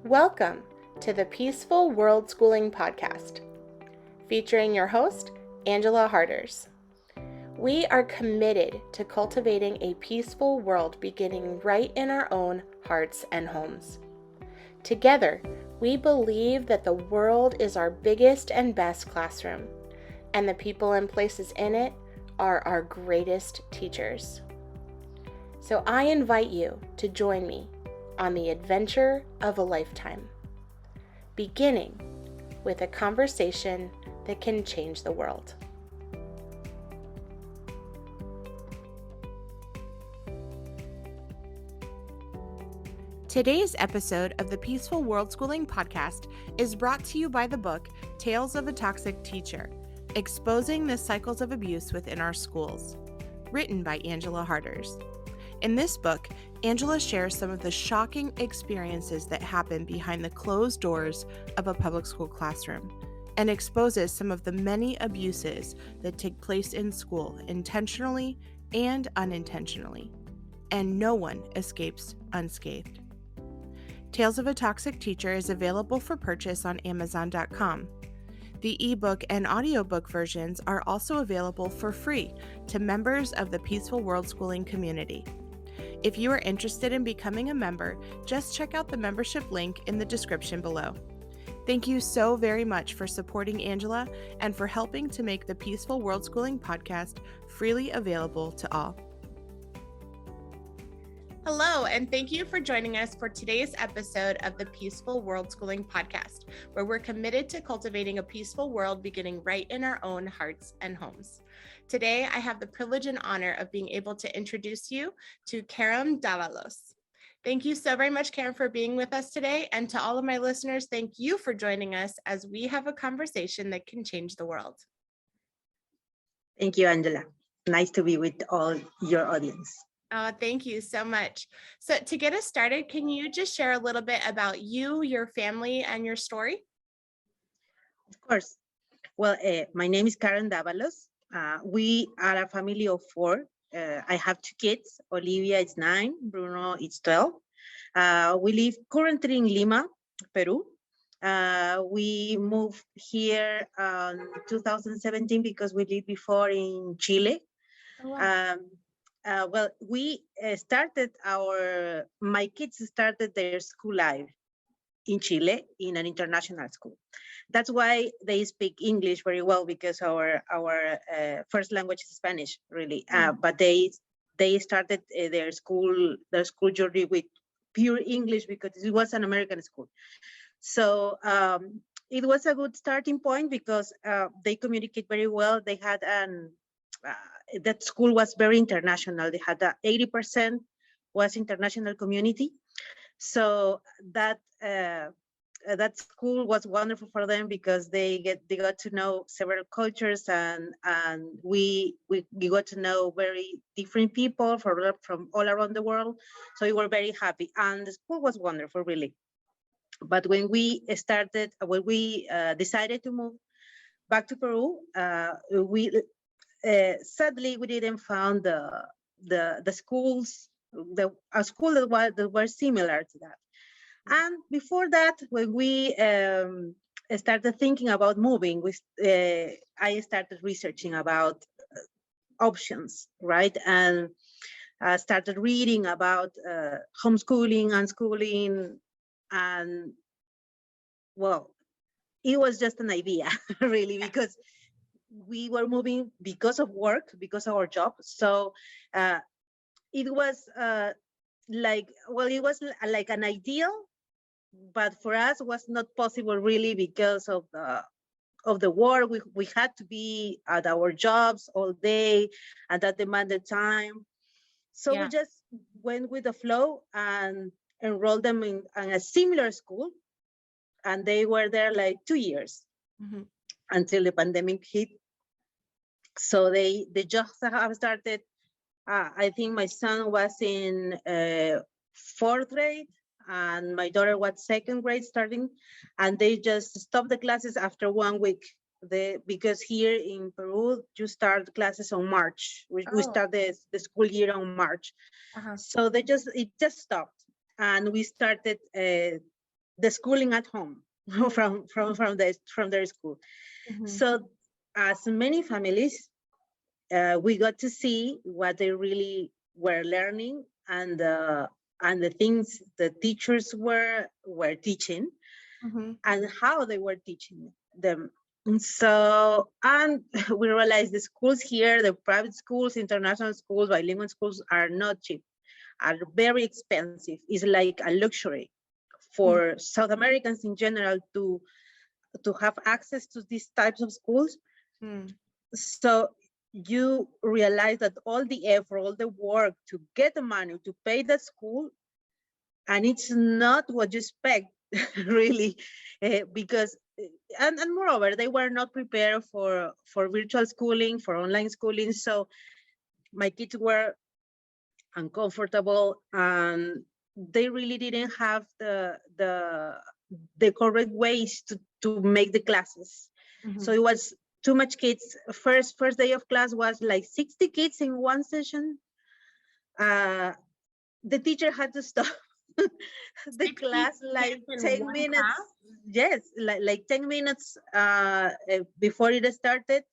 Welcome to the Peaceful Worldschooling Podcast, featuring your host, Angela Harders. We are committed to cultivating a peaceful world beginning right in our own hearts and homes. Together, we believe that the world is our biggest and best classroom, and the people and places in it are our greatest teachers. So I invite you to join me on the adventure of a lifetime, beginning with a conversation that can change the world. Today's episode of the Peaceful Worldschooling Podcast is brought to you by the book Tales of a Toxic Teacher: Exposing the Cycles of Abuse Within Our Schools, written by Angela Harders. In this book, Angela shares some of the shocking experiences that happen behind the closed doors of a public school classroom and exposes some of the many abuses that take place in school intentionally and unintentionally, and no one escapes unscathed. Tales of a Toxic Teacher is available for purchase on Amazon.com. The ebook and audiobook versions are also available for free to members of the Peaceful Worldschooling community. If you are interested in becoming a member, just check out the membership link in the description below. Thank you so very much for supporting Angela and for helping to make the Peaceful Worldschooling Podcast freely available to all. Hello, and thank you for joining us for today's episode of the Peaceful Worldschooling Podcast, where we're committed to cultivating a peaceful world beginning right in our own hearts and homes. Today, I have the privilege and honor of being able to introduce you to Karem Davalos. Thank you so very much, Karem, for being with us today. And to all of my listeners, thank you for joining us as we have a conversation that can change the world. Thank you, Angela. Nice to be with all your audience. Thank you so much. So to get us started, can you just share a little bit about you, your family, and your story? Of course. Well, my name is Karem Davalos. We are a family of four. I have two kids. Olivia is 9, Bruno is 12. We live currently in Lima, Peru. We moved here in 2017 because we lived before in Chile. Oh, wow. Well, my kids started their school life in Chile in an international school. That's why they speak English very well, because our first language is Spanish, really. But they started their school journey with pure English because it was an American school. So it was a good starting point because they communicate very well. They had that school was very international. They had 80% was international community. So that school was wonderful for them because they got to know several cultures, and we got to know very different people from all around the world. So we were very happy, and the school was wonderful, really. But when we decided to move back to Peru, sadly we didn't find the schools, a school that were similar to that. And before that, when we started thinking about moving, I started researching about options, right? And I started reading about homeschooling, unschooling, and well, it was just an idea, really, because we were moving because of work, because of our job. So it was like an ideal, but for us it was not possible, really, because of the work. We had to be at our jobs all day, and that demanded time. So we just went with the flow and enrolled them in a similar school, and they were there like 2 years until the pandemic hit. So they just have started. I think my son was in 4th grade and my daughter was 2nd grade starting, and they just stopped the classes after 1 week. Because here in Peru, you start classes on March. We start the school year on March. So it just stopped, and we started the schooling at home from their school. So as many families, we got to see what they really were learning, and the things the teachers were teaching, and how they were teaching them. And so, and we realized the schools here, the private schools, international schools, bilingual schools, are not cheap, are very expensive. It's like a luxury for South Americans in general to have access to these types of schools. So you realize that all the effort, all the work to get the money to pay the school, and it's not what you expect, really, because and moreover, they were not prepared for virtual schooling, for online schooling. So my kids were uncomfortable, and they really didn't have the correct ways to make the classes. So it was too much kids. First day of class was like 60 kids in one session. The teacher had to stop the class like 10 minutes. Yes, like 10 minutes before it started.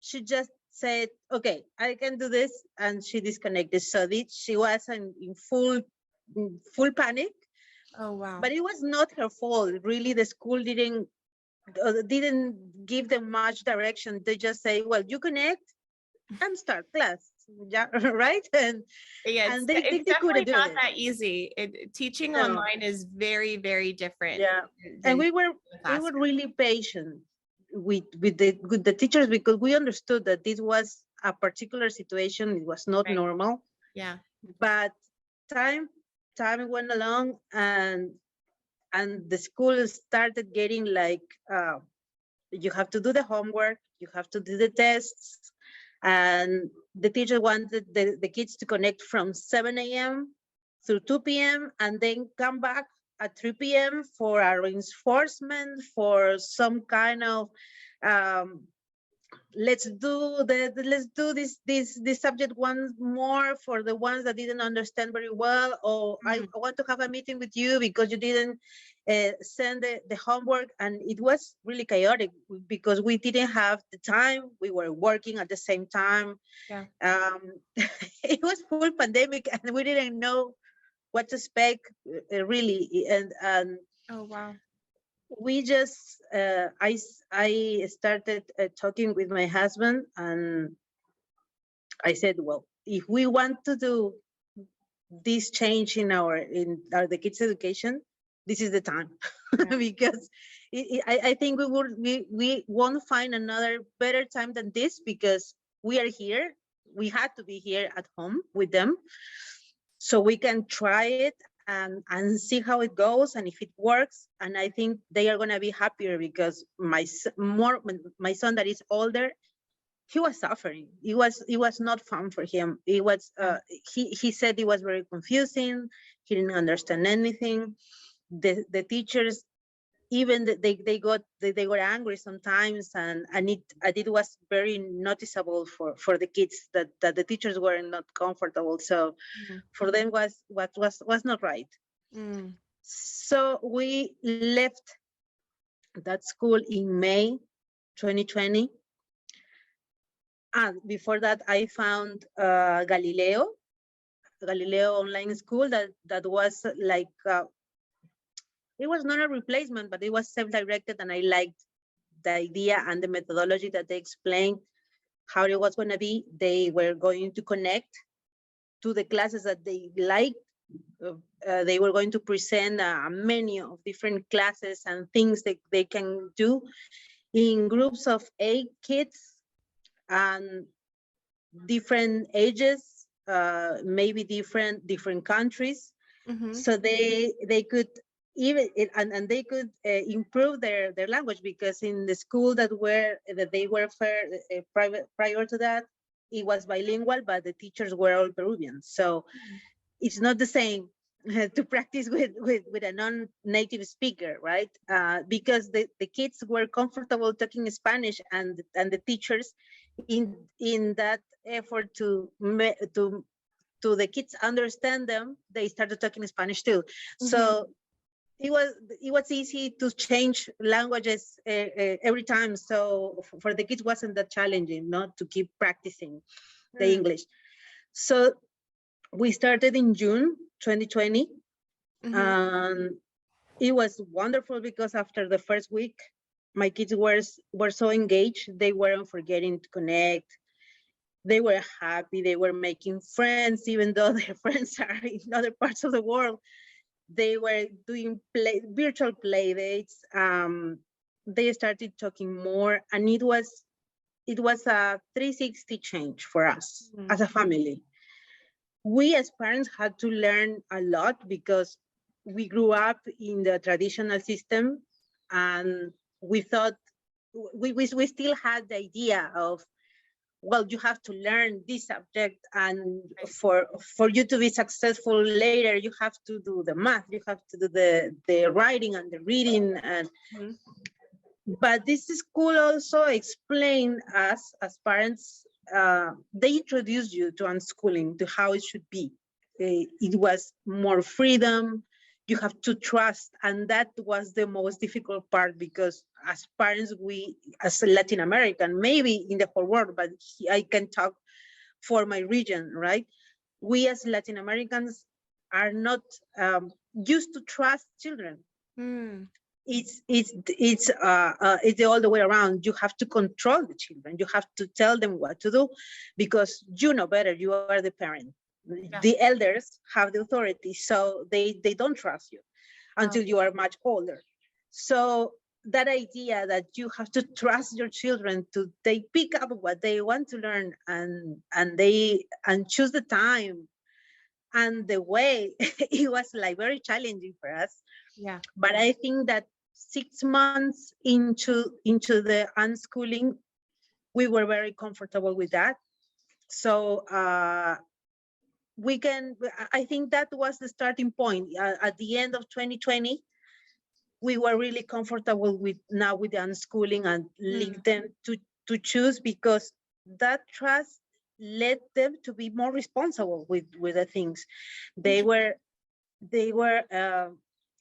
She just said, okay, I can do this, and she disconnected. So she was in full panic. Oh, wow. But it was not her fault. Really, the school didn't give them much direction. They just say, well, you connect and start class. Yeah, right? And it's definitely not that easy. Teaching online is very, very different. Yeah. And we were really patient with the teachers, because we understood that this was a particular situation. It was not normal. Yeah. But time went along, and the school started getting like, you have to do the homework, you have to do the tests, and the teacher wanted the kids to connect from 7 a.m. through 2 p.m. and then come back at 3 p.m. for a reinforcement, for some kind of let's do this subject once more for the ones that didn't understand very well, or I want to have a meeting with you because you didn't send the homework. And it was really chaotic because we didn't have the time. We were working at the same time. Yeah. It was full pandemic, and we didn't know what to expect, really. And oh, wow. We just I started talking with my husband, and I said, well, if we want to do this change in the kids' education, this is the time. Because I think we won't find another better time than this, because we are here. We had to be here at home with them, so we can try it and see how it goes, and if it works. And I think they are going to be happier, because my son that is older, he was suffering. It was not fun for him. It was he said it was very confusing. He didn't understand anything. The teachers, even they got angry sometimes, and it was very noticeable for the kids that the teachers were not comfortable. So for them was not right. So we left that school in May 2020, and before that I found Galileo online school that was like it was not a replacement, but it was self-directed, and I liked the idea and the methodology that they explained how it was going to be. They were going to connect to the classes that they liked. They were going to present a menu of different classes and things that they can do in groups of 8 kids and different ages, maybe different countries. So they could even and they could improve their language, because in the school that they were private prior to that, it was bilingual, but the teachers were all Peruvian. So it's not the same to practice with a non-native speaker, right? Because the kids were comfortable talking Spanish, and the teachers in that effort to the kids understand them, they started talking Spanish too. So it was easy to change languages every time. So for the kids wasn't that challenging, not to keep practicing the English. So we started in June 2020. It was wonderful because after the first week, my kids were so engaged. They weren't forgetting to connect. They were happy. They were making friends, even though their friends are in other parts of the world. They were doing virtual play dates. They started talking more, and it was a 360 change for us as a family. We as parents had to learn a lot because we grew up in the traditional system, and we thought we still had the idea of, well, you have to learn this subject, and for you to be successful later, you have to do the math, you have to do the writing and the reading. And but this school also explained us as parents. They introduced you to unschooling, to how it should be. It was more freedom. You have to trust, and that was the most difficult part, because as parents, we, as Latin American, maybe in the whole world, but I can talk for my region, right? We as Latin Americans are not used to trust children. It's all the way around. You have to control the children. You have to tell them what to do, because you know better. You are the parent. Yeah. The elders have the authority, so they don't trust you until you are much older. So that idea that you have to trust your children to they pick up what they want to learn, and choose the time and the way, it was like very challenging for us. Yeah. But I think that 6 months into the unschooling, we were very comfortable with that. So I think that was the starting point. At the end of 2020, we were really comfortable with the unschooling, and leave them to choose, because that trust led them to be more responsible with the things. They were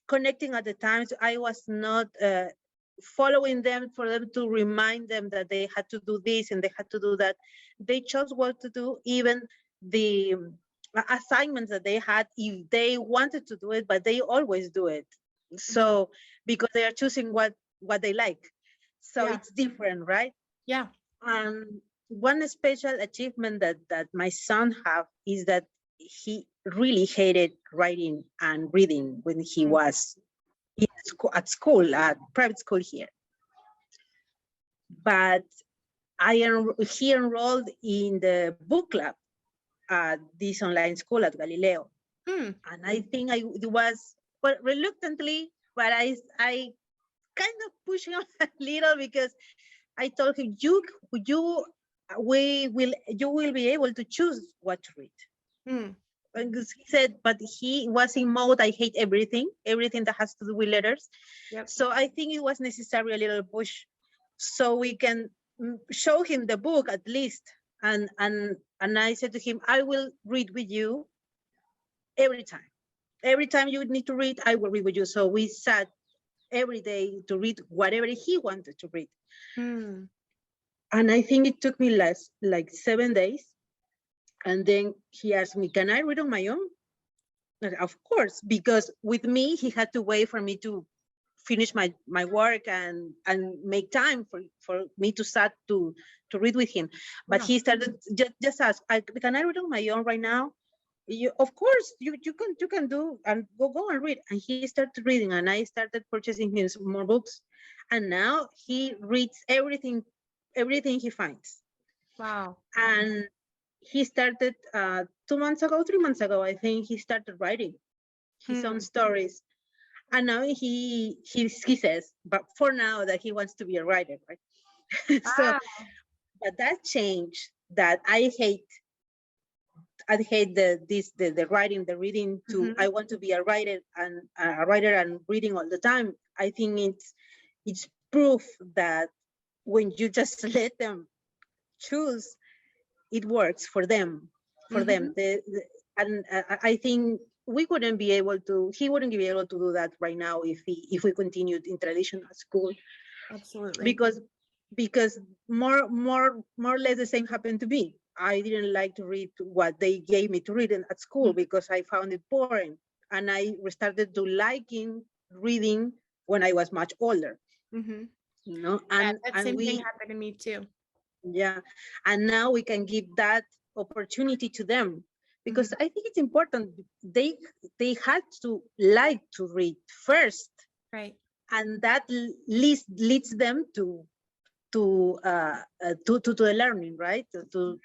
connecting at the times. I was not following them for them to remind them that they had to do this and they had to do that. They chose what to do, even the assignments that they had, if they wanted to do it, but they always do it. So because they are choosing what they like. So it's different, right? Yeah. And one special achievement that my son have is that he really hated writing and reading when he was at school, at private school here. But he enrolled in the book club at this online school at Galileo. And I think it was, well, reluctantly, but I kind of pushed him a little, because I told him, you will be able to choose what to read. Because he said, but he was in mode, I hate everything that has to do with letters. Yep. So I think it was necessary a little push, so we can show him the book at least. And I said to him, I will read with you every time. Every time you need to read, I will read with you. So we sat every day to read whatever he wanted to read. And I think it took me like 7 days. And then he asked me, can I read on my own? And of course, because with me, he had to wait for me to finish my work and make time for me to start to read with him. But he started just ask, can I read on my own right now? Of course, you can do, and go and read. And he started reading, and I started purchasing him more books. And now he reads everything he finds. Wow. And he started 3 months ago, I think he started writing his own stories. And now he says, but for now, that he wants to be a writer, right? So, but that change that I hate the writing, the reading, to I want to be a writer and reading all the time. I think it's proof that when you just let them choose, it works for them. And I think we wouldn't be able to, he wouldn't be able to do that right now if we continued in traditional school. Absolutely. Because more or less the same happened to me. I didn't like to read what they gave me to read at school because I found it boring, and I started to liking reading when I was much older. Mm-hmm. You know, Yeah, and that and same thing we happened to me too. yeah, and now we can give that opportunity to them, because Mm-hmm. I think it's important. They had to like to read first, Right. and that leads them to the learning, right? To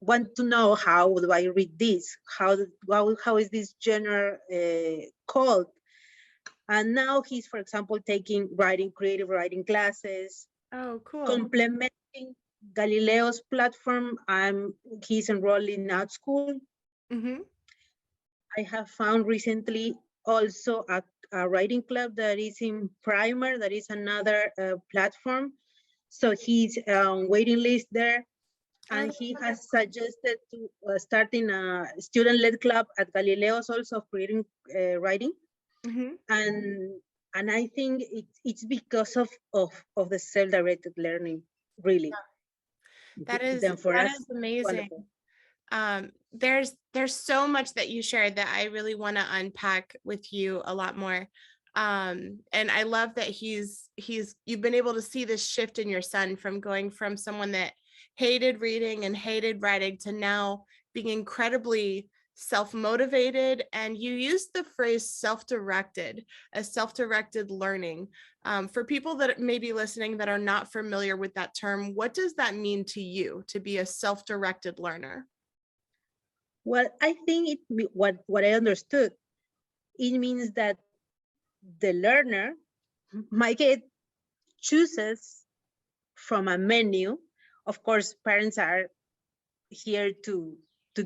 want to know, how do I read this? How is this genre called? And now he's, for example, taking creative writing classes, Oh, cool. complementing Galileo's platform. He's enrolled in art school. Mm-hmm. I have found recently also a writing club that is in Primer, that is another platform. So he's on waiting list there, Oh, and he has suggested to starting a student-led club at Galileo's also of creating writing. mm-hmm. And I think it's because of the self-directed learning, really. That Then for us, is amazing. wonderful. There's so much that you shared that I really want to unpack with you a lot more. And I love that you've been able to see this shift in your son from going from someone that hated reading and hated writing to now being incredibly self-motivated. And you used the phrase self-directed learning. For people that may be listening that are not familiar with that term, what does that mean to you to be a self-directed learner? Well, I think what I understood, it means that the learner might get chooses from a menu. Of course, parents are here to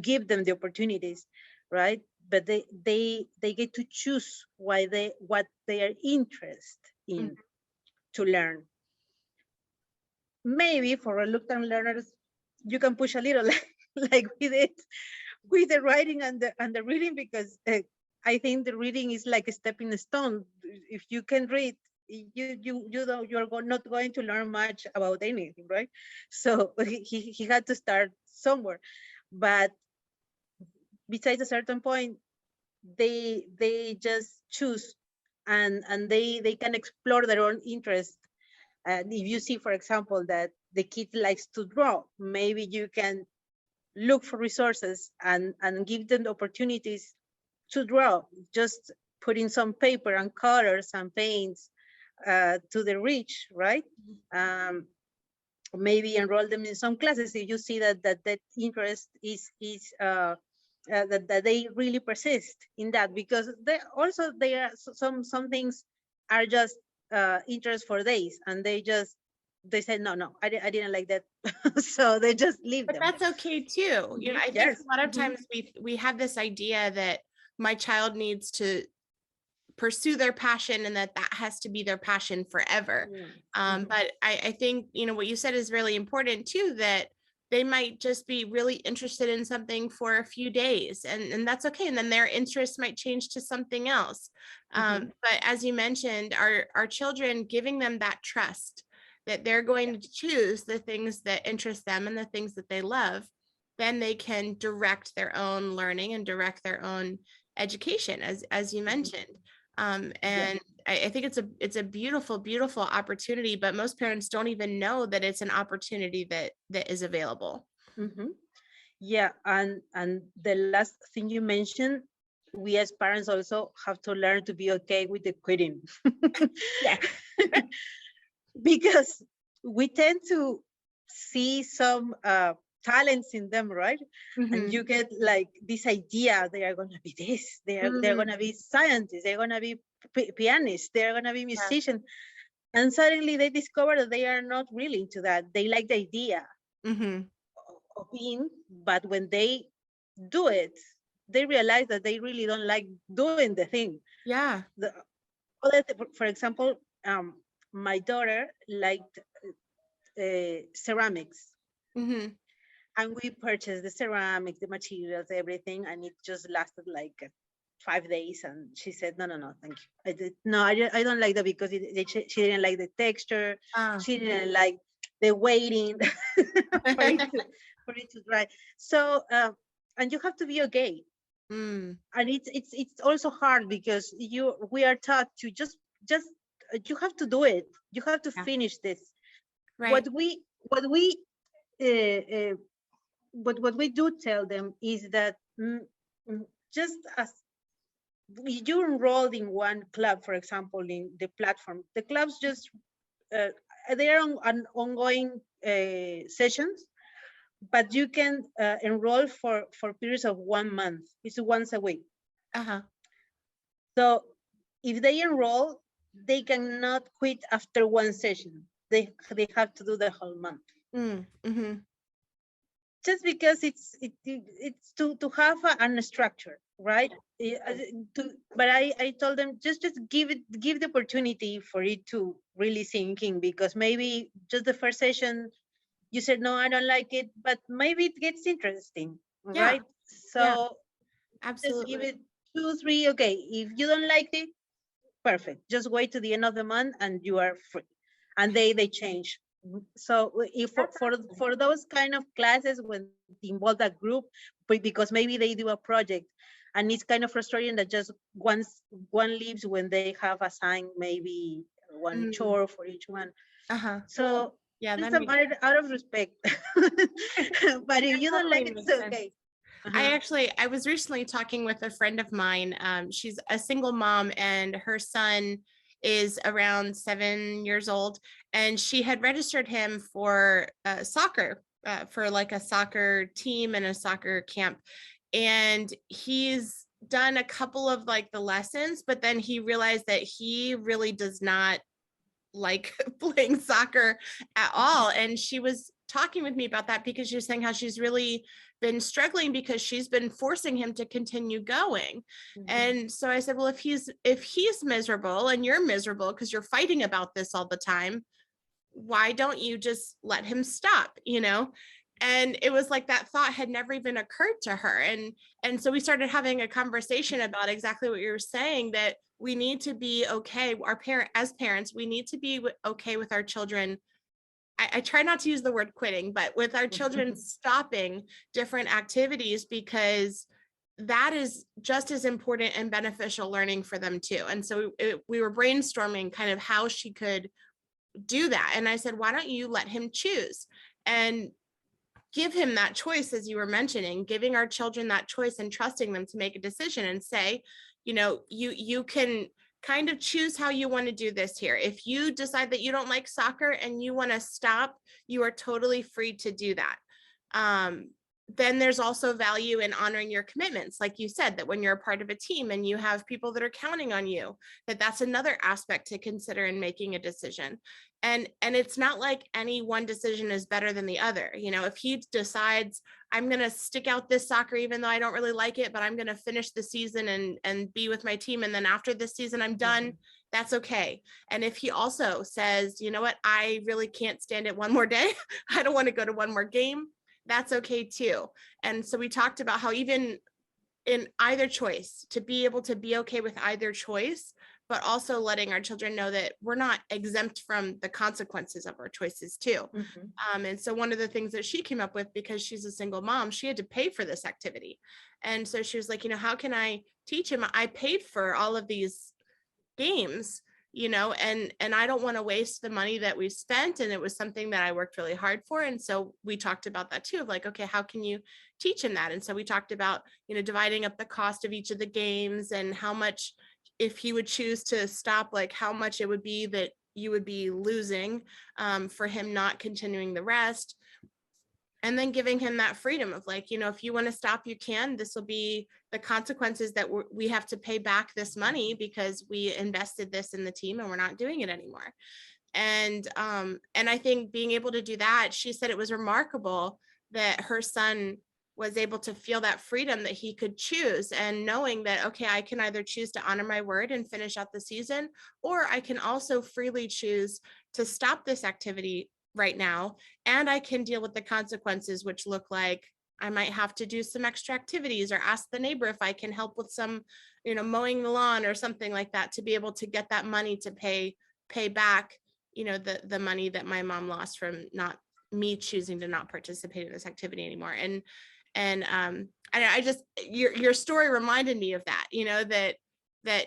give them the opportunities, right? But they get to choose what they are interested in to learn. Maybe for reluctant learners, you can push a little, like we did with the writing and the reading, because I think the reading is like a stepping stone. If you can read, not going to learn much about anything, right? So he had to start somewhere. But besides a certain point, they just choose, and they can explore their own interest. And if you see, for example, that the kid likes to draw, maybe you can look for resources and give them the opportunities to draw. Just put in some paper and colors and paints to the reach, right? Maybe enroll them in some classes if you see that interest is that they really persist in that, because they are some things are just interest for days, and they say no, I didn't like that. So they just leave But them. that's okay too. You know, I think Yes. a lot of times we have this idea that my child needs to pursue their passion and that has to be their passion forever. But I think, you know, what you said is really important too, that they might just be really interested in something for a few days, and that's okay. And then their interest might change to something else. But as you mentioned, our children, giving them that trust that they're going to choose the things that interest them and the things that they love, then they can direct their own learning and direct their own education, as you mentioned. And I think it's a beautiful, beautiful opportunity, but most parents don't even know that it's an opportunity that is available. Yeah, and the last thing you mentioned, we as parents also have to learn to be okay with the quitting. Yeah. Because we tend to see some talents in them, right? And you get like this idea, they are going to be this, they're going to be scientists, they're going to be pianists, they're going to be musicians. And suddenly they discover that they are not really into that. They like the idea of being, but when they do it, they realize that they really don't like doing the thing. Yeah. For example, my daughter liked ceramics. And we purchased the ceramics, the materials, everything, and it just lasted like 5 days, and she said, no, thank you. I don't like that because she didn't like the texture. She didn't like the waiting for it to dry. So, and you have to be okay. And it's also hard because we are taught to just you have to do it. You have to finish this. Right. What we do tell them is that just as you enrolled in one club, for example, in the platform, the clubs just they are on ongoing sessions, but you can enroll for periods of 1 month. It's once a week. So if they enroll, they cannot quit after one session. They have to do the whole month. Just because it's to have a structure, right? But I told them just give the opportunity for it to really sink in, because maybe just the first session you said no, I don't like it, but maybe it gets interesting, right? So absolutely, just give it 2, 3. Okay, if you don't like it, perfect. Just wait to the end of the month and you are free. And they change. So if for those kind of classes when they involve a group, because maybe they do a project and it's kind of frustrating that just one leaves when they have assigned maybe one chore for each one. So it's out of respect. But if you don't like it, it's okay. I was recently talking with a friend of mine. She's a single mom and her son is around 7 years old, and she had registered him for soccer, for like a soccer team and a soccer camp. And he's done a couple of like the lessons, but then he realized that he really does not like playing soccer at all. And she was talking with me about that because she was saying how she's really been struggling because she's been forcing him to continue going. And so I said, well, if he's miserable and you're miserable because you're fighting about this all the time, why don't you just let him stop, And it was like that thought had never even occurred to her. And so we started having a conversation about exactly what you were saying, that we need to be okay. As parents, we need to be okay with our children. I try not to use the word quitting, but with our children stopping different activities, because that is just as important and beneficial learning for them too. And so we were brainstorming kind of how she could do that. And I said, why don't you let him choose and give him that choice, as you were mentioning, giving our children that choice and trusting them to make a decision and say, you can kind of choose how you want to do this here. If you decide that you don't like soccer and you want to stop, you are totally free to do that. Then there's also value in honoring your commitments. Like you said, that when you're a part of a team and you have people that are counting on you, that's another aspect to consider in making a decision. And it's not like any one decision is better than the other. If he decides, I'm going to stick out this soccer, even though I don't really like it, but I'm going to finish the season and be with my team. And then after this season, I'm done. That's okay. And if he also says, you know what, I really can't stand it one more day. I don't want to go to one more game. That's okay too. And so we talked about how even in either choice, to be able to be okay with either choice, but also letting our children know that we're not exempt from the consequences of our choices too. And so one of the things that she came up with, because she's a single mom, she had to pay for this activity. And so she was like, how can I teach him? I paid for all of these games, and I don't want to waste the money that we've spent. And it was something that I worked really hard for. And so we talked about that too, of like, okay, how can you teach him that? And so we talked about, dividing up the cost of each of the games and how much, if he would choose to stop, like how much it would be that you would be losing for him not continuing the rest. And then giving him that freedom of like, if you want to stop, you can. This will be the consequences that we have to pay back this money because we invested this in the team and we're not doing it anymore. And I think being able to do that, she said it was remarkable that her son was able to feel that freedom that he could choose, and knowing that, okay, I can either choose to honor my word and finish out the season, or I can also freely choose to stop this activity right now, and I can deal with the consequences, which look like I might have to do some extra activities or ask the neighbor if I can help with some mowing the lawn or something like that, to be able to get that money to pay back, the money that my mom lost from not me choosing to not participate in this activity anymore. And I just, your story reminded me of that, that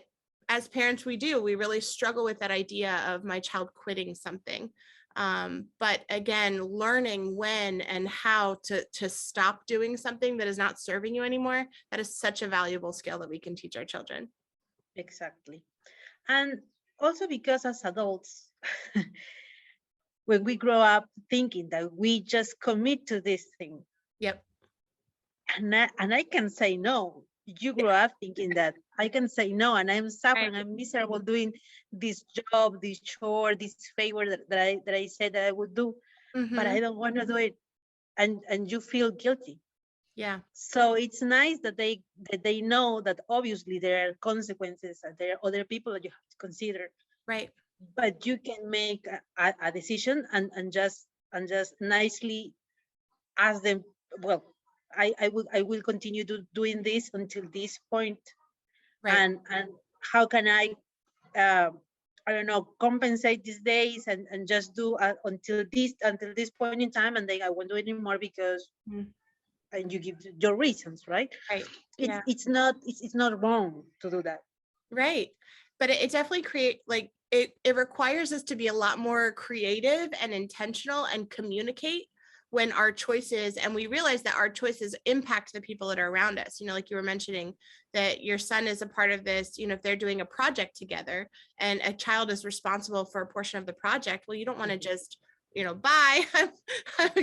as parents, we really struggle with that idea of my child quitting something. But again, learning when and how to stop doing something that is not serving you anymore, that is such a valuable skill that we can teach our children. Exactly. And also because as adults, when we grow up thinking that we just commit to this thing. Yep. And I can say no. You grew up thinking that I can say no, and I'm suffering, I'm miserable doing this job, this chore, this favor that I said that I would do, but I don't want to do it, and you feel guilty. Yeah. So it's nice that they know that obviously there are consequences and there are other people that you have to consider. Right. But you can make a decision and just nicely ask them, well, I will continue doing this until this point. Right. And how can I don't know, compensate these days and just do until this point in time, and then I won't do it anymore because and you give your reasons, right? Right. It's not wrong to do that. Right. But it definitely it requires us to be a lot more creative and intentional and communicate when our choices, and we realize that our choices impact the people that are around us. Like you were mentioning that your son is a part of this, if they're doing a project together and a child is responsible for a portion of the project, well, you don't want to just, bye,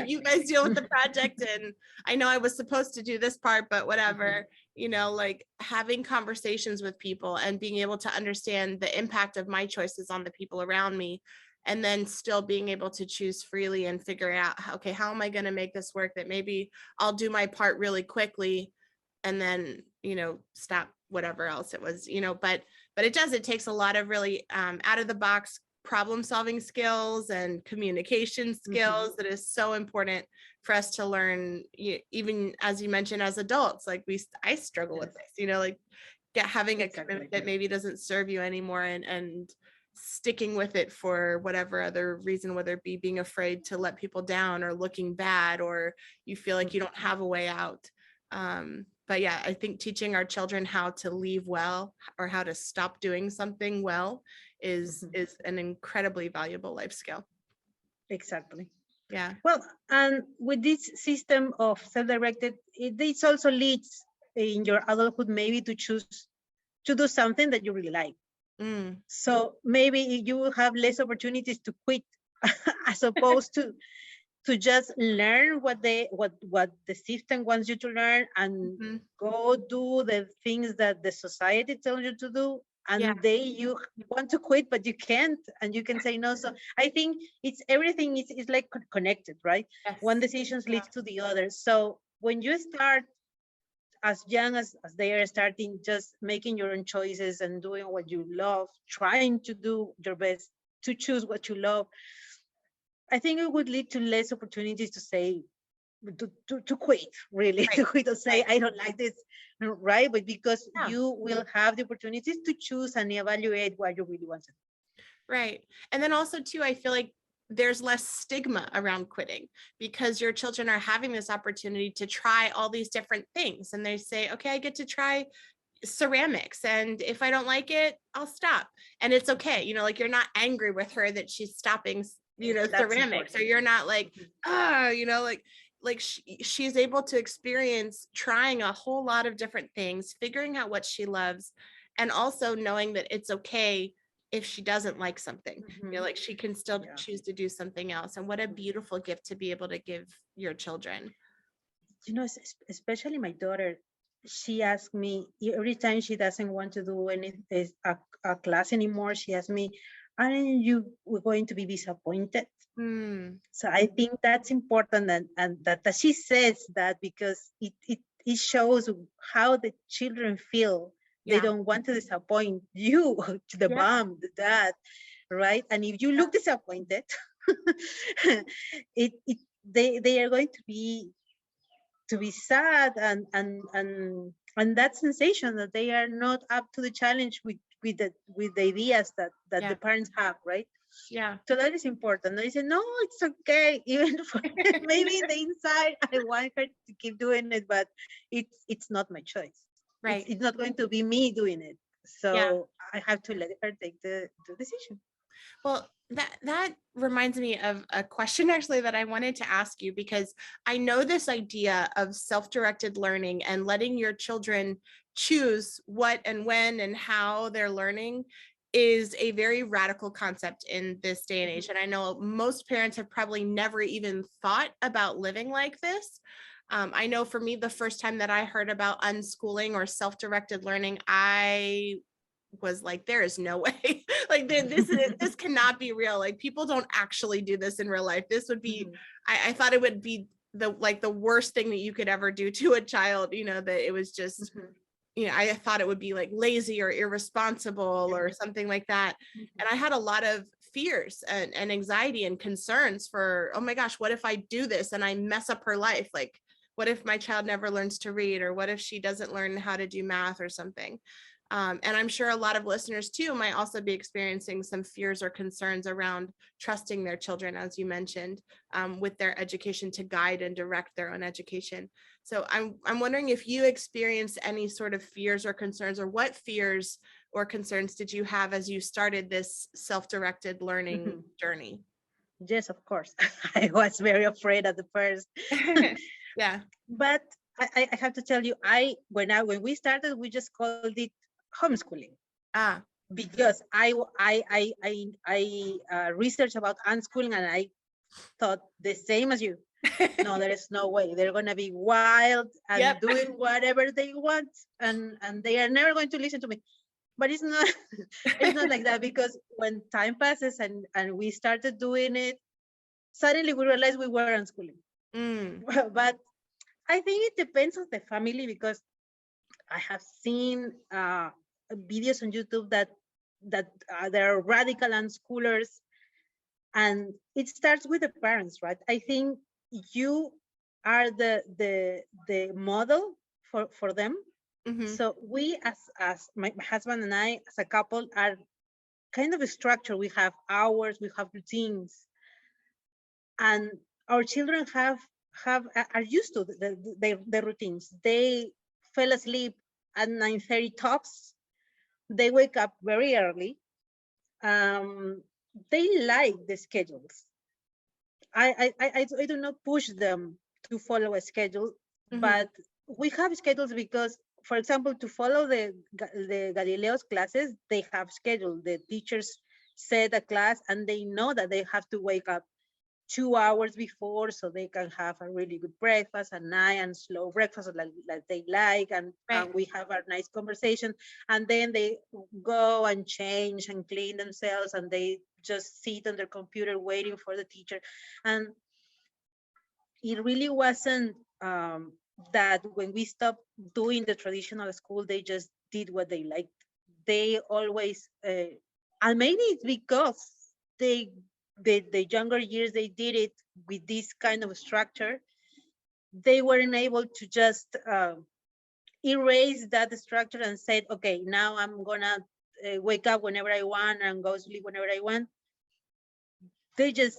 you guys deal with the project. And I know I was supposed to do this part, but whatever, like having conversations with people and being able to understand the impact of my choices on the people around me, and then still being able to choose freely and figure out, okay, how am I going to make this work, that maybe I'll do my part really quickly and then, stop whatever else it was, but it takes a lot of really out of the box problem solving skills and communication skills that is so important for us to learn, even as you mentioned, as adults. Like I struggle with this, like having a commitment that maybe doesn't serve you anymore, and sticking with it for whatever other reason, whether it be being afraid to let people down or looking bad, or you feel like you don't have a way out. But yeah, I think teaching our children how to leave well, or how to stop doing something well, is an incredibly valuable life skill. Exactly. Yeah. Well, and with this system of self-directed, this also leads in your adulthood maybe to choose to do something that you really like. So maybe you will have less opportunities to quit as opposed to just learn what the system wants you to learn and go do the things that the society tells you to do, and you want to quit but you can't, and you can say no. So I think everything is like connected, right? Yes. One decision leads to the other. So when you start as young as they are starting, just making your own choices and doing what you love, trying to do your best to choose what you love, I think it would lead to less opportunities to say, to quit, really, to quit or say, I don't like this, right? But because you will have the opportunities to choose and evaluate what you really want to do. Right. And then also too, I feel like there's less stigma around quitting, because your children are having this opportunity to try all these different things. And they say, okay, I get to try ceramics, and if I don't like it, I'll stop. And it's okay. Like you're not angry with her that she's stopping, ceramics, or you're not like, like she's able to experience trying a whole lot of different things, figuring out what she loves, and also knowing that it's okay if she doesn't like something, like she can still choose to do something else. And what a beautiful gift to be able to give your children. Especially my daughter, she asks me every time she doesn't want to do a class anymore, she asks me, aren't you going to be disappointed? So I think that's important, and that she says that, because it shows how the children feel. They don't want to disappoint you, the mom, the dad, right? And if you look disappointed, they are going to be sad and and that sensation that they are not up to the challenge with the ideas that Yeah. the parents have, right? Yeah. So that is important. They say, no, it's okay. Even for maybe in the inside, I want her to keep doing it, but it's not my choice. Right. It's not going to be me doing it. Yeah. So I have to let her take the decision. Well, that reminds me of a question actually that I wanted to ask you, because I know this idea of self-directed learning and letting your children choose what and when and how they're learning is a very radical concept in this day and age. And I know most parents have probably never even thought about living like this. I know for me, the first time that I heard about unschooling or self-directed learning, I was like, there is no way. Like this cannot be real. Like people don't actually do this in real life. This would be, I thought it would be the worst thing that you could ever do to a child, that it was just, I thought it would be like lazy or irresponsible or something like that. And I had a lot of fears and anxiety and concerns for, oh my gosh, what if I do this and I mess up her life? Like, what if my child never learns to read, or what if she doesn't learn how to do math or something? And I'm sure a lot of listeners too might also be experiencing some fears or concerns around trusting their children, as you mentioned, with their education to guide and direct their own education. So I'm wondering if you experienced any sort of fears or concerns, or what fears or concerns did you have as you started this self-directed learning journey? Yes, of course. I was very afraid at the first. Yeah. But I have to tell you, when we started, we just called it homeschooling. Because I researched about unschooling, and I thought the same as you. No, there is no way. They're gonna be wild and doing whatever they want, and they are never going to listen to me. But it's not it's not like that, because when time passes and we started doing it, suddenly we realized we were unschooling. But I think it depends on the family, because I have seen videos on YouTube that there are radical unschoolers, and it starts with the parents, right? I think you are the model for them. So we, as my husband and I, as a couple, are kind of a structure. We have hours, we have routines, and our children are used to the routines. They fell asleep at 9:30 tops. They wake up very early. They like the schedules. I do not push them to follow a schedule, but we have schedules because, for example, to follow the Galileo's classes, they have schedule. The teachers set a class, and they know that they have to wake up 2 hours before, so they can have a really good breakfast at night, and slow breakfast like they like, and we have a nice conversation, and then they go and change and clean themselves, and they just sit on their computer waiting for the teacher. And it really wasn't that when we stopped doing the traditional school, they just did what they liked. They always, and maybe it's because the younger years they did it with this kind of structure, they weren't able to just erase that structure and said, okay, now I'm gonna wake up whenever I want and go sleep whenever I want. They just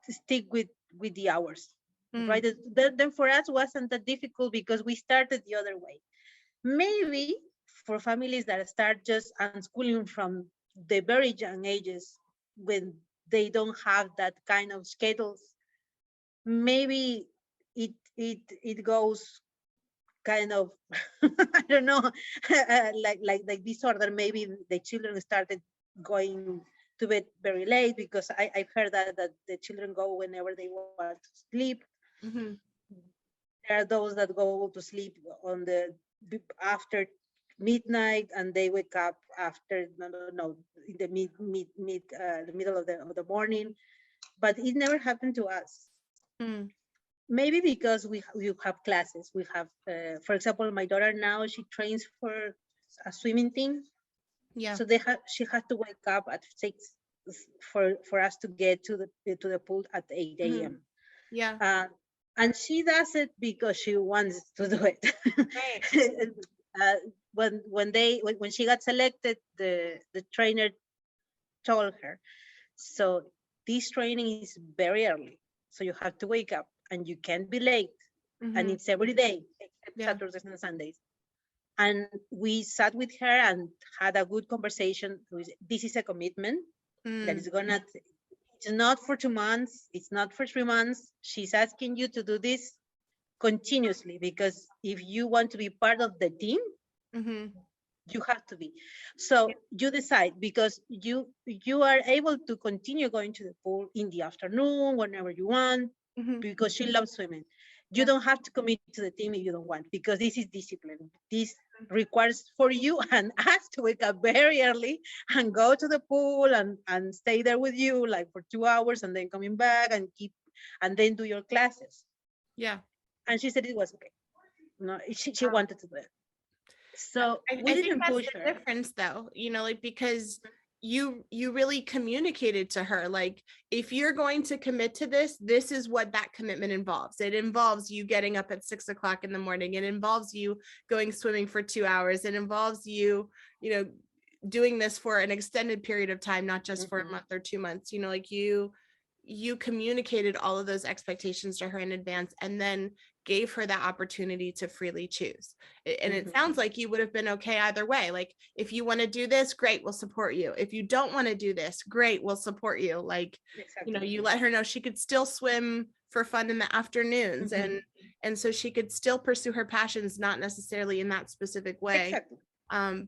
stick with the hours, right? Then for us wasn't that difficult, because we started the other way. Maybe for families that start just unschooling from the very young ages, when they don't have that kind of schedules, maybe it goes kind of I don't know, like disorder. Maybe the children started going to bed very late, because I've heard that the children go whenever they want to sleep. There are those that go to sleep on the after midnight, and they wake up after no in the the middle of the morning. But it never happened to us. Maybe because we have classes. We have, for example, my daughter now, she trains for a swimming team. Yeah. So she had to wake up at 6 for us to get to the pool at 8 a.m. Yeah. And she does it because she wants to do it. Right. uh, when she got selected, the trainer told her, so this training is very early, so you have to wake up and you can't be late, and Mm-hmm. it's every day except Yeah. Saturdays and Sundays. And we sat with her and had a good conversation. This is a commitment that Mm. is gonna, it's not for 2 months, it's not for 3 months. She's asking you to do this continuously, because if you want to be part of the team, Mm-hmm. you have to be. So you decide, because you are able to continue going to the pool in the afternoon whenever you want, Mm-hmm. because she loves swimming. You Yeah. don't have to commit to the team if you don't want, because this is discipline. This requires for you and us to wake up very early and go to the pool and stay there with you like for 2 hours, and then coming back and keep, and then do your classes. Yeah. And she said it was okay. No, she wanted to do it. So we I think didn't that's push the her. difference though, like because you really communicated to her, like, if you're going to commit to this is what that commitment involves. It involves you getting up at 6 o'clock in the morning. It involves you going swimming for 2 hours. It involves you, doing this for an extended period of time, not just for a month or 2 months. Like you communicated all of those expectations to her in advance, and then gave her that opportunity to freely choose. And it sounds like you would have been okay either way. Like, if you want to do this, great, we'll support you. If you don't want to do this, great, we'll support you. Like, Exactly. you let her know she could still swim for fun in the afternoons, and so she could still pursue her passions, not necessarily in that specific way. Exactly.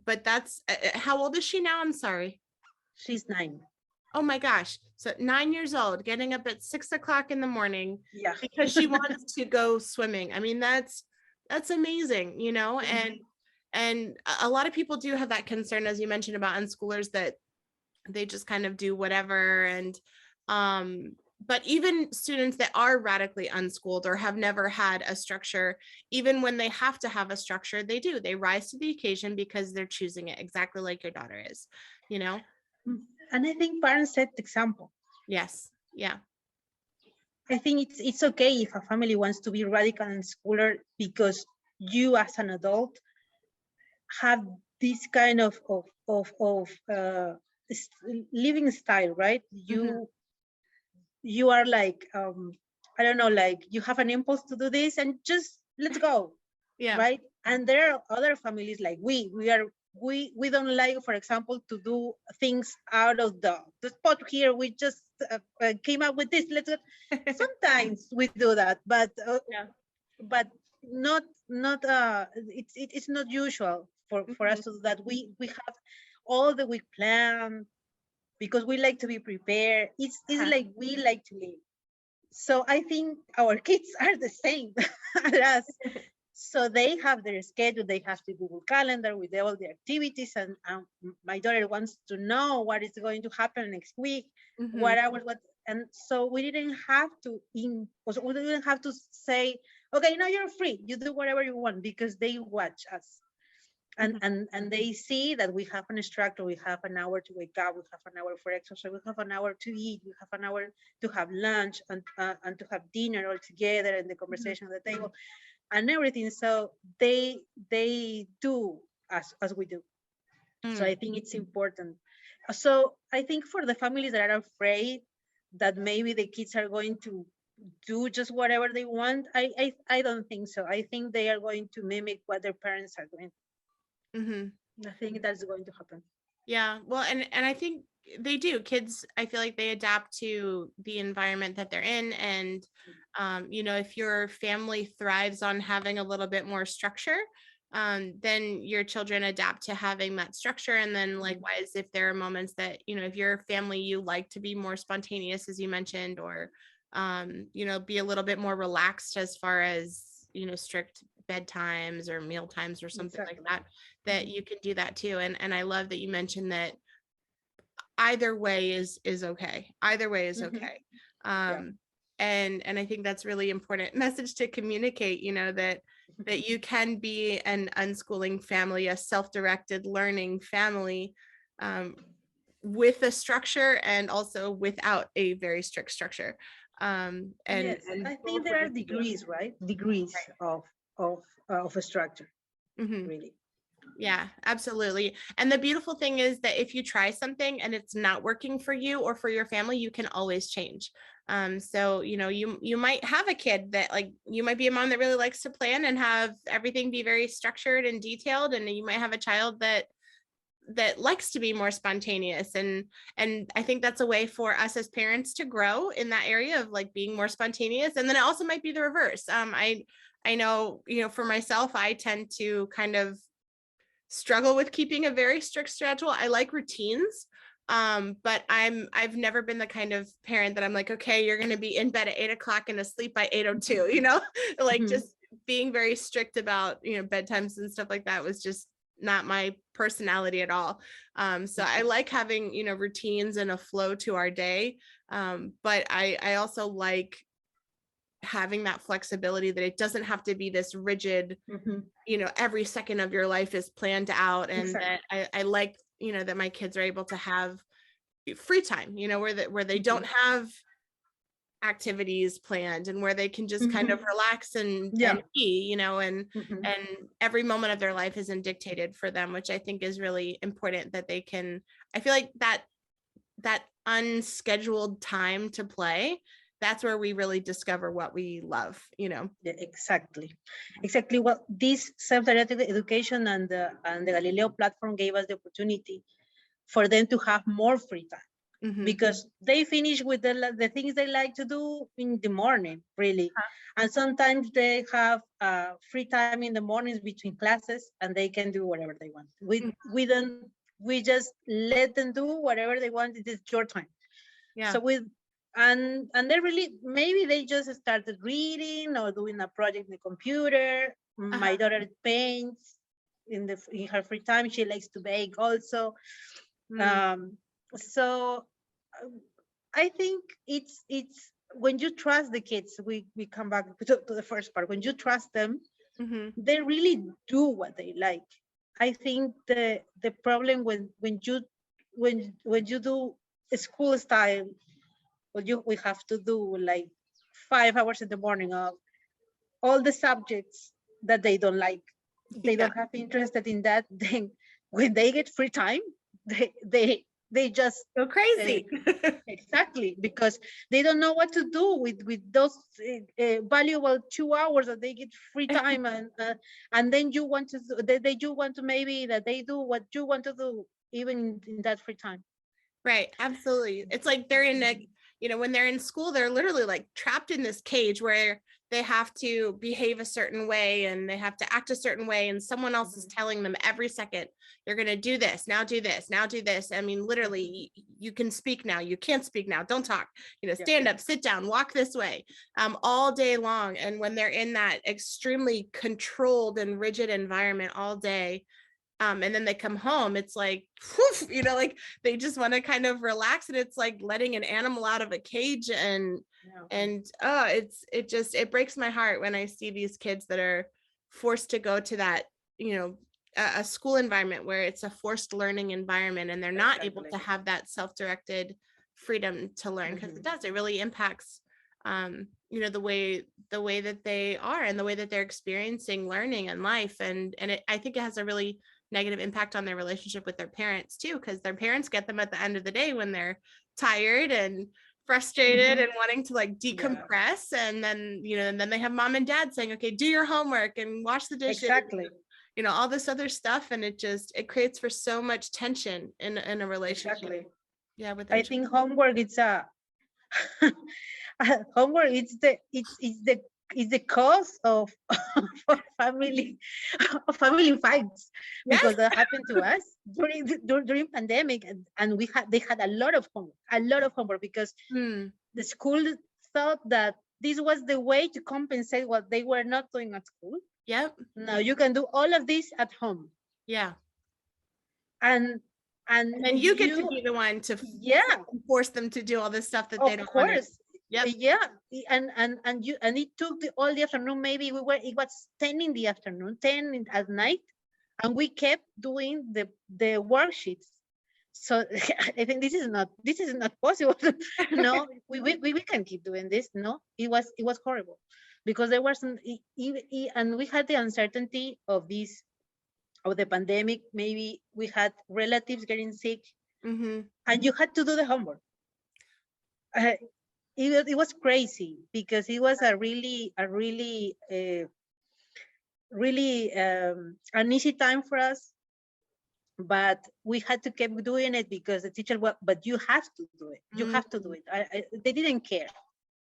But that's how old is she now? I'm sorry. She's 9. Oh my gosh. So 9 years old, getting up at 6 o'clock in the morning Yeah. because she wants to go swimming. I mean, that's amazing, and a lot of people do have that concern, as you mentioned, about unschoolers, that they just kind of do whatever. And but even students that are radically unschooled or have never had a structure, even when they have to have a structure, they rise to the occasion because they're choosing it, exactly like your daughter is. And I think parents set the example. Yes. Yeah. I think it's okay if a family wants to be radical and schooler, because you as an adult have this kind of living style, right? You are like, I don't know, like you have an impulse to do this and just let's go. Yeah. Right. And there are other families like we don't like, for example, to do things out of the spot here. We just came up with this. Sometimes we do that, but but not it's not usual for us to do that. We have all the week planned, because we like to be prepared. It's like we like to live. So I think our kids are the same as us. So they have their schedule. They have the Google Calendar with all the activities, and my daughter wants to know what is going to happen next week, what hours, what. And so we didn't have to we didn't have to say, okay, now you're free. You do whatever you want, because they watch us. And they see that we have an instructor. We have an hour to wake up. We have an hour for exercise. We have an hour to eat. We have an hour to have lunch and to have dinner all together, and the conversation at the table and everything. So they do as we do. So I think it's important. So I think for the families that are afraid that maybe the kids are going to do just whatever they want, I don't think so. I think they are going to mimic what their parents are doing. I think that's going to happen. Yeah. Well, and I think they do. Kids, I feel like they adapt to the environment that they're in. And, if your family thrives on having a little bit more structure, then your children adapt to having that structure. And then likewise, if there are moments that, if your family, you like to be more spontaneous, as you mentioned, or, be a little bit more relaxed as far as, strict bedtimes or meal times or something like that you can do that too. And I love that you mentioned that either way is okay. Either way is okay. And I think that's really important message to communicate, that you can be an unschooling family, a self-directed learning family, with a structure and also without a very strict structure. Yes, and I both think there ways are to do it. degrees, right? Degrees of a structure, Mhm. really. Yeah, absolutely. And the beautiful thing is that if you try something and it's not working for you or for your family, you can always change. So you might have a kid that, like, you might be a mom that really likes to plan and have everything be very structured and detailed, and you might have a child that likes to be more spontaneous, and I think that's a way for us as parents to grow in that area of like being more spontaneous. And then it also might be the reverse. I know, for myself, I tend to kind of struggle with keeping a very strict schedule. I like routines. But I've never been the kind of parent that I'm like, okay, you're going to be in bed at 8 o'clock and asleep by 8:02, like Mhm. just being very strict about, bedtimes and stuff like that was just not my personality at all. So I like having, routines and a flow to our day. But I also like having that flexibility, that it doesn't have to be this rigid, Mhm. every second of your life is planned out, and Exactly. that I like, that my kids are able to have free time, where they Mhm. don't have activities planned, and where they can just kind of Mhm. relax and Yeah. be, Mhm. and every moment of their life isn't dictated for them, which I think is really important, that they can, I feel like that unscheduled time to play, that's where we really discover what we love. Yeah, exactly. Exactly. Well, this self-directed education and the Galileo platform gave us the opportunity for them to have more free time, Mhm. because they finish with the things they like to do in the morning, really. And sometimes they have free time in the mornings between classes, and they can do whatever they want. We don't, we just let them do whatever they want. It is your time. Yeah. So and they really, maybe they just started reading or doing a project in the computer. My daughter paints in her free time. She likes to bake also. Mm. Um, so I think it's when you trust the kids, we come back to the first part. When you trust them, Mhm. they really do what they like. I think the problem when you do a school style, what we have to do like 5 hours in the morning of all the subjects that they don't like, they Yeah. don't have interested in that. Then when they get free time, they just Go uh, crazy. exactly, because they don't know what to do with those valuable 2 hours that they get free time. And then you want to you want to maybe that they do what you want to do even in that free time. Right, absolutely. It's like they're in a, when they're in school, they're literally like trapped in this cage where they have to behave a certain way and they have to act a certain way. And someone else is telling them every second, you're going to do this, now do this, now do this. I mean, literally, you can speak now, you can't speak now, don't talk, Yeah. stand up, sit down, walk this way, all day long. And when they're in that extremely controlled and rigid environment all day, and then they come home, it's like, whew, like they just want to kind of relax, and it's like letting an animal out of a cage. And Yeah. oh, it breaks my heart when I see these kids that are forced to go to that, a school environment where it's a forced learning environment, and they're not able Exactly. to have that self-directed freedom to learn, because it really impacts the way that they are and the way that they're experiencing learning and life. And I think it has a really negative impact on their relationship with their parents too, because their parents get them at the end of the day when they're tired and frustrated and wanting to like decompress. And then and then they have mom and dad saying, okay, do your homework and wash the dishes, Exactly. all this other stuff. And it creates for so much tension in a relationship. Exactly. Yeah, with their I think homework it's a homework it's the cause of family of family fights, Yes. because that happened to us during pandemic. And they had a lot of homework because Hmm. the school thought that this was the way to compensate what they were not doing at school. Yep. Now you can do all of this at home. Yeah. and and And then you get to be the one to yeah, force them to do all this stuff that they of don't want to. course. Yep. Yeah. And it took all the afternoon. Maybe it was 10 in the afternoon, 10 at night, and we kept doing the worksheets. So I think this is not possible. No, we can keep doing this. No, it was horrible, because there was and we had the uncertainty of the pandemic. Maybe we had relatives getting sick, and you had to do the homework. Uh, it was crazy, because it was a really an easy time for us, but we had to keep doing it because the teacher, well, but you have to do it. You have to do it. They didn't care.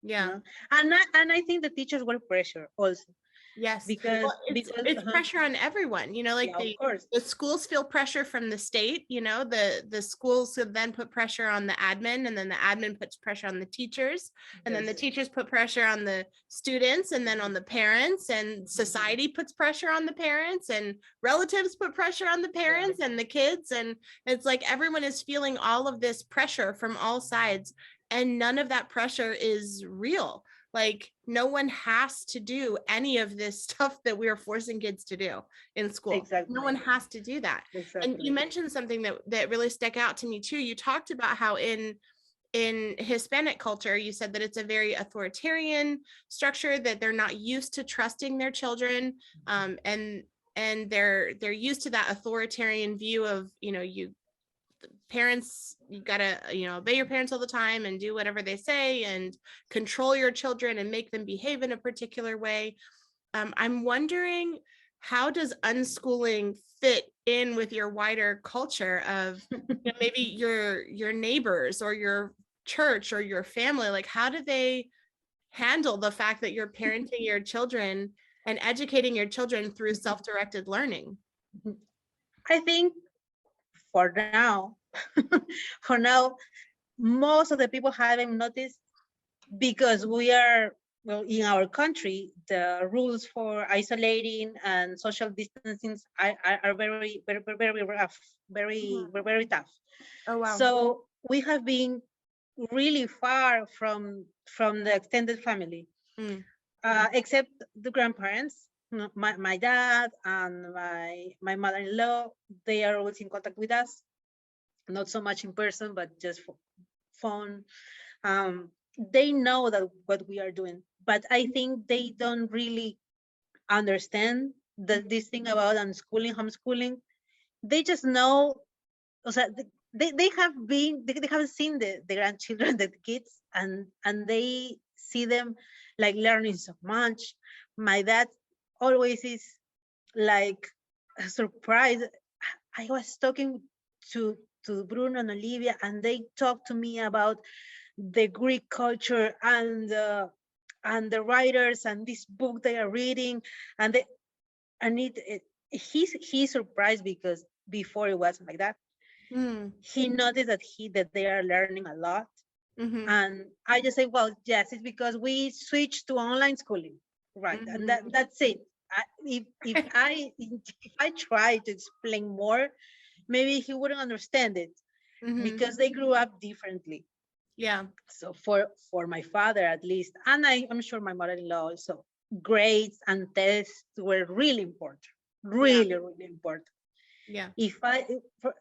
Yeah. No? And I think the teachers were pressure also. Yes. Because Well, it's pressure on everyone, like of course. the schools feel pressure from the state, the schools then put pressure on the admin, and then the admin puts pressure on the teachers, and then the teachers put pressure on the students, and then on the parents, and society puts pressure on the parents, and relatives put pressure on the parents and the kids. And it's like everyone is feeling all of this pressure from all sides, and none of that pressure is real. Like, no one has to do any of this stuff that we are forcing kids to do in school. Exactly. No one has to do that. Exactly. And you mentioned something that really stuck out to me too. You talked about how in Hispanic culture, you said that it's a very authoritarian structure, that they're not used to trusting their children, and they're used to that authoritarian view of, parents, you gotta obey your parents all the time and do whatever they say and control your children and make them behave in a particular way. I'm wondering, how does unschooling fit in with your wider culture of maybe your neighbors or your church or your family? Like, how do they handle the fact that you're parenting your children and educating your children through self-directed learning? I think for now, most of the people haven't noticed, because we are, well, in our country, the rules for isolating and social distancing are very, very, very rough, very tough. Oh, wow. So we have been really far from the extended family, except the grandparents. My dad and my mother-in-law, they are always in contact with us, not so much in person, but just for phone. They know that what we are doing, but I think they don't really understand this thing about unschooling, homeschooling. They just know, they have seen the grandchildren, the kids, and they see them like learning so much. My dad always is like surprised. I was talking to Bruno and Olivia, and they talked to me about the Greek culture and the writers and this book they are reading, and he's surprised, because before it wasn't like that. He noticed that they are learning a lot. And I just say, well, yes, it's because we switched to online schooling, right? And that's it. If I try to explain more, maybe he wouldn't understand it, because they grew up differently. Yeah. So for my father, at least, and I'm sure my mother-in-law also, grades and tests were really important, really important. Yeah.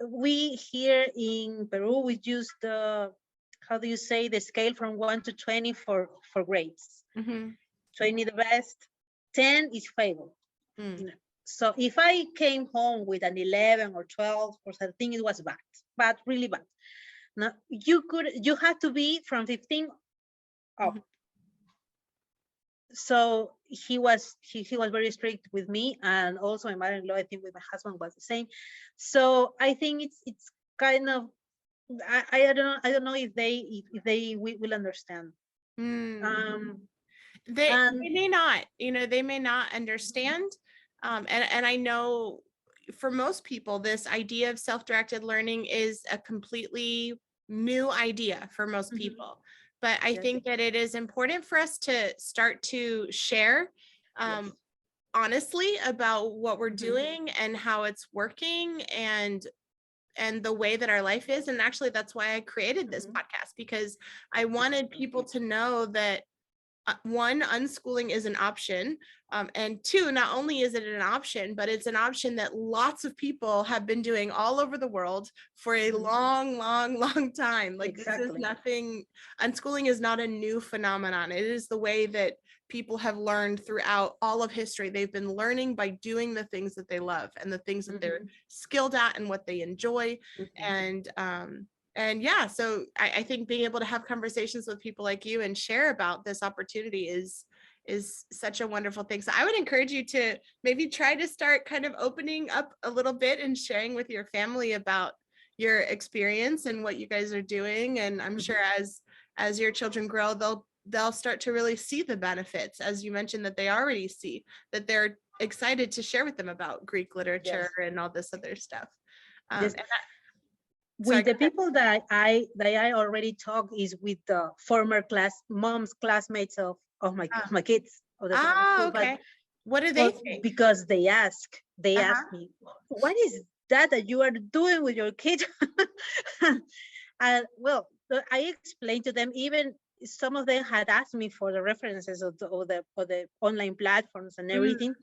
We here in Peru, we use the, how do you say, the scale from 1 to 20 for grades. 20 the best, 10 is failed. So if I came home with an 11 or 12 or something, it was bad, really bad. Now you had to be from 15 up. So he was very strict with me, and also my mother-in-law, I think with my husband was the same. So I think it's kind of, I don't know if they will understand. They may not, they may not understand. And I know for most people, this idea of self-directed learning is a completely new idea for most people. But I think that it is important for us to start to share honestly about what we're doing and how it's working, and the way that our life is. And actually, that's why I created this podcast, because I wanted people to know that one, unschooling is an option. And two, not only is it an option, but it's an option that lots of people have been doing all over the world for a long, long time. Like this is nothing, unschooling is not a new phenomenon. It is the way that people have learned throughout all of history. They've been learning by doing the things that they love and the things that they're skilled at and what they enjoy. And yeah, so I think being able to have conversations with people like you and share about this opportunity is such a wonderful thing. So I would encourage you to maybe try to start kind of opening up a little bit and sharing with your family about your experience and what you guys are doing. And I'm sure as your children grow, they'll start to really see the benefits, as you mentioned, that they already see, that they're excited to share with them about Greek literature and all this other stuff. With the people that I already talk is with the former classmates of my kids. Okay. What do they think? Because they ask me, what is that you are doing with your kids? Well, I explained to them, even some of them had asked me for the references of the online platforms and everything,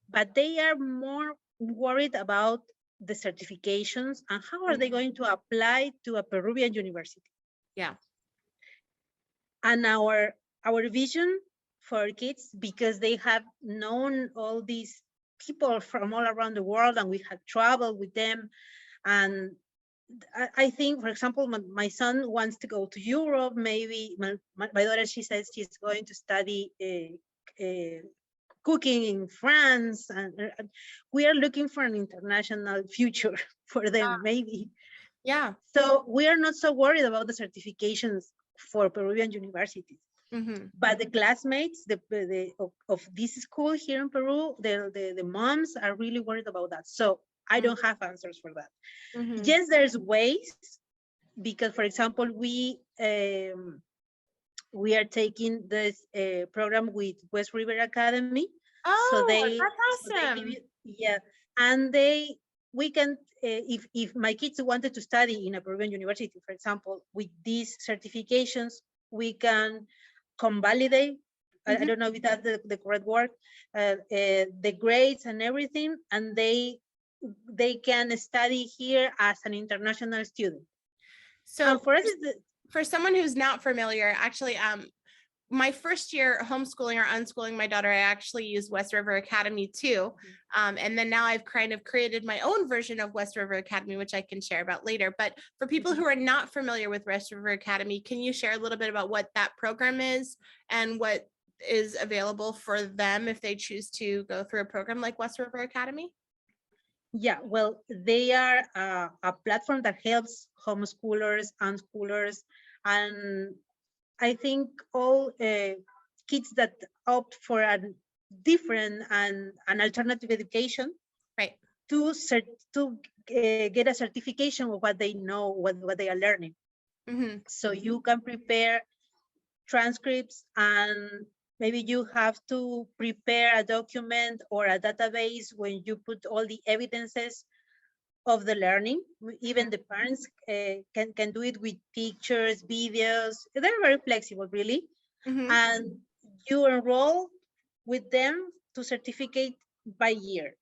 but they are more worried about the certifications and how are they going to apply to a Peruvian university. Yeah. And our vision for kids, because they have known all these people from all around the world and we have traveled with them. And I think, for example, my son wants to go to Europe. Maybe my daughter, she says she's going to study cooking in France, and we are looking for an international future for them, maybe. Yeah. So we are not so worried about the certifications for Peruvian universities. But the classmates of this school here in Peru, the moms are really worried about that. So I don't have answers for that. Yes, there's ways, because, for example, we are taking this program with West River Academy. Oh, that's awesome. And we can, if my kids wanted to study in a Peruvian university, for example, with these certifications, we can convalidate, I don't know if that's the correct word, the grades and everything, and they can study here as an international student. So for someone who's not familiar, actually, my first year homeschooling or unschooling my daughter, I actually used West River Academy too. And then now I've kind of created my own version of West River Academy, which I can share about later. But for people who are not familiar with West River Academy, can you share a little bit about what that program is and what is available for them if they choose to go through a program like West River Academy? Yeah, well, they are a platform that helps homeschoolers, unschoolers, and I think all kids that opt for a different and an alternative education, right, to get a certification of what they know, what they are learning. So you can prepare transcripts, and maybe you have to prepare a document or a database when you put all the evidences of the learning. Even the parents can do it with pictures, videos. They're very flexible, really. And you enroll with them to certificate by year,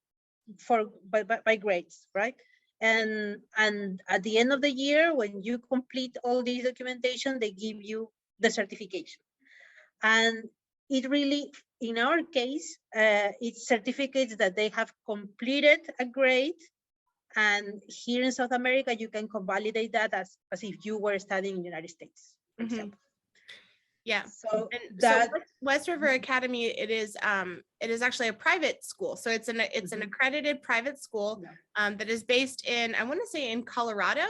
by grades, right? And at the end of the year, when you complete all this documentation, they give you the certification. And it really, in our case, it's certificates that they have completed a grade. And here in South America, you can convalidate that as if you were studying in the United States, for example. Yeah. So West River Academy, it is actually a private school. So it's an accredited private school that is based in, I want to say, in Colorado.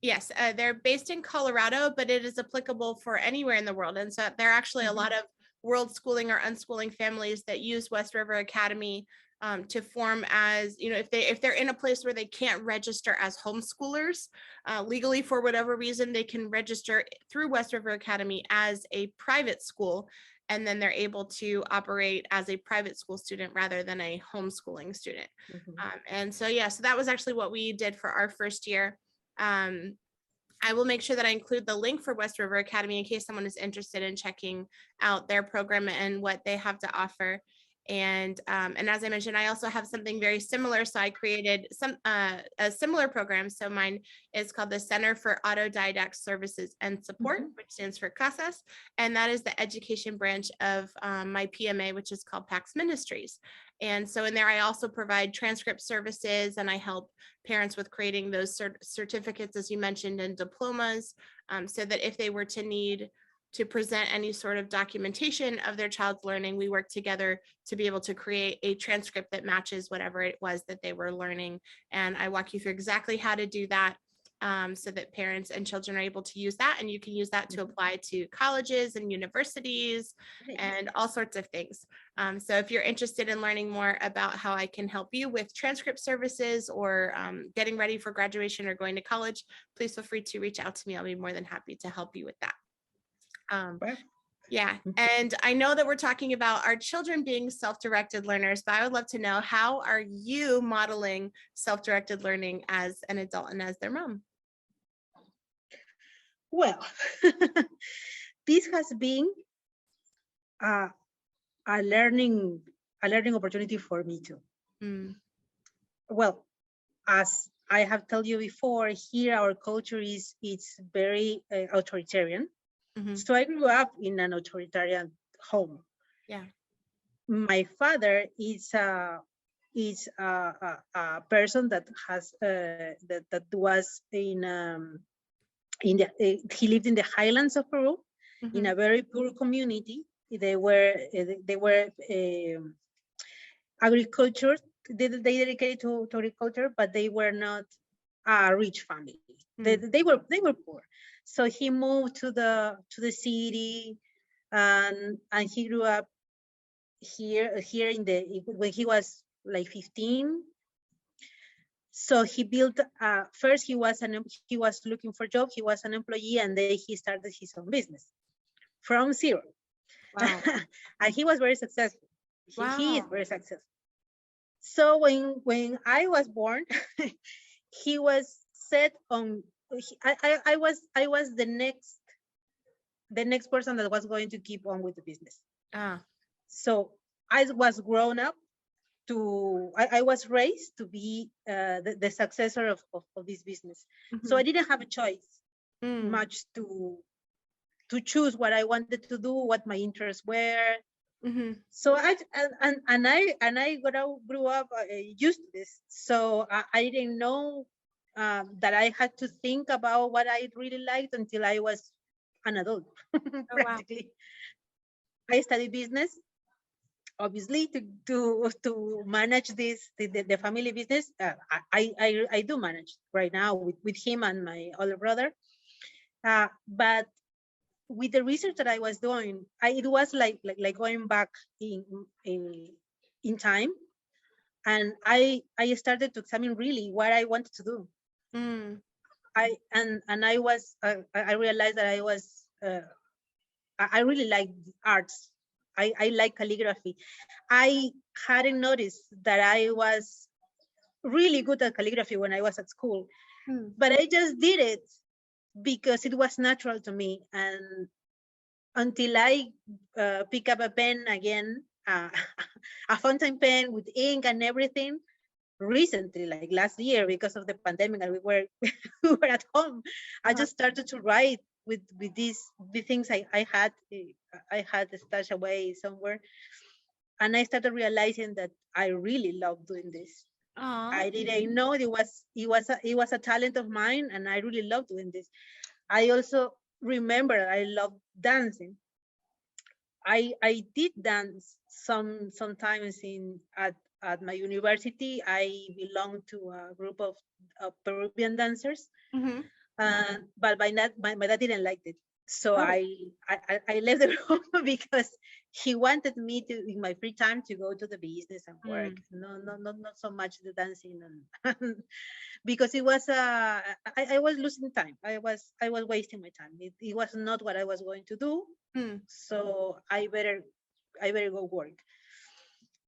Yes, they're based in Colorado, but it is applicable for anywhere in the world. And so there are actually a lot of world schooling or unschooling families that use West River Academy to form as, if they're in a place where they can't register as homeschoolers legally for whatever reason, they can register through West River Academy as a private school, and then they're able to operate as a private school student rather than a homeschooling student. And so, so that was actually what we did for our first year. I will make sure that I include the link for West River Academy in case someone is interested in checking out their program and what they have to offer. And as I mentioned, I also have something very similar. So I created a similar program. So mine is called the Center for Autodidact Services and Support, which stands for CASAS. And that is the education branch of my PMA, which is called PAX Ministries. And so in there, I also provide transcript services, and I help parents with creating those certificates, as you mentioned, and diplomas, so that if they were to need to present any sort of documentation of their child's learning, we work together to be able to create a transcript that matches whatever it was that they were learning. And I walk you through exactly how to do that, so that parents and children are able to use that. And you can use that to apply to colleges and universities and all sorts of things. So if you're interested in learning more about how I can help you with transcript services or getting ready for graduation or going to college, please feel free to reach out to me. I'll be more than happy to help you with that. Yeah. And I know that we're talking about our children being self-directed learners, but I would love to know, how are you modeling self-directed learning as an adult and as their mom? Well, this has been a learning opportunity for me too. Well, as I have told you before, here our culture it's very authoritarian. So I grew up in an authoritarian home. Yeah. My father is a person that has that was in the he lived in the highlands of Peru, in a very poor community. They were agriculture. They dedicated to agriculture, but they were not a rich family. They were poor. So he moved to the city, and he grew up here when he was like 15. So he built first he was looking for a job. He was an employee, and then he started his own business from zero. Wow. And he was very successful. Wow. He is very successful. So when I was born, he was set on. I was the next person that was going to keep on with the business. So I was grown up I was raised to be the successor of this business. So I didn't have a choice much to choose what I wanted to do, what my interests were. So I grew up used to this. So I didn't know that I had to think about what I really liked until I was an adult. Practically. Wow. I studied business, obviously, to manage the family business. I do manage right now with him and my older brother. But with the research that I was doing, it was like going back in time, and I started to examine really what I wanted to do. I realized that I really like arts. I like calligraphy. I hadn't noticed that I was really good at calligraphy when I was at school, but I just did it because it was natural to me. And until I pick up a pen again, a fountain pen with ink and everything, recently, like last year, because of the pandemic and we were at home, I just started to write with the things I had stashed away somewhere, and I started realizing that I really love doing this. I didn't know it was a talent of mine, and I really love doing this. I also remember I love dancing. I did dance sometimes at my university. I belonged to a group of Peruvian dancers, but my dad didn't like it. So I left the room because he wanted me to, in my free time, to go to the business and work. Not so much the dancing, and because it was I was losing time. I was wasting my time. It was not what I was going to do. So I better go work.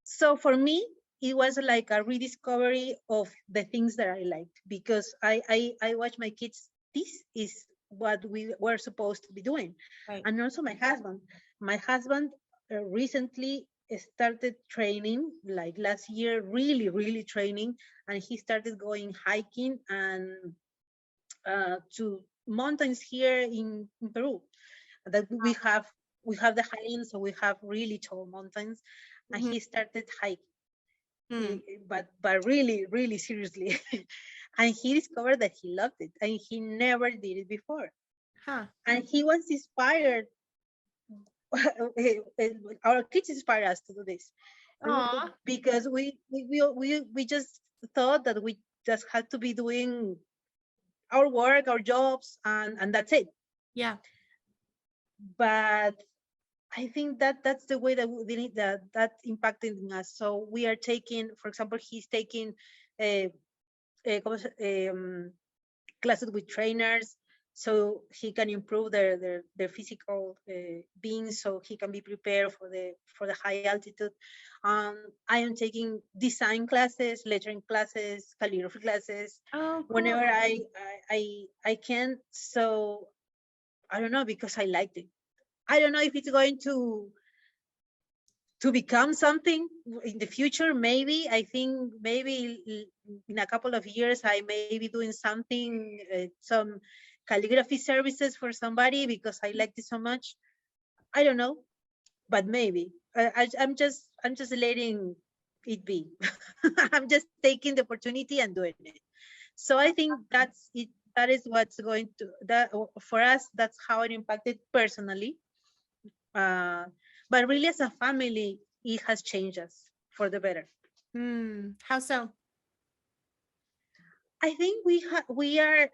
So for me, it was like a rediscovery of the things that I liked, because I watched my kids this is what we were supposed to be doing. Right. And also my husband recently started training, like last year, really training, and he started going hiking and to mountains here in Peru. That we have the highlands, so we have really tall mountains, and he started hiking, but really seriously. And he discovered that he loved it, and he never did it before. And he was inspired. Our kids inspire us to do this. Aww. Because we just thought that we just had to be doing our work, our jobs, and that's it. Yeah. But I think that that's the way that that impacted us. So we are taking, for example, he's taking classes with trainers, so he can improve their physical being, so he can be prepared for the high altitude. I am taking design classes, lettering classes, calligraphy classes, whenever I can. So I don't know, because I liked it. I don't know if it's going to become something in the future. Maybe, I think maybe in a couple of years I may be doing something, some calligraphy services for somebody, because I liked it so much. I don't know, but maybe. I'm just letting it be. I'm just taking the opportunity and doing it. So I think that's it. That is what's going to, that for us, that's how it impacted personally. But really, as a family, it has changed us for the better. How so? I think we are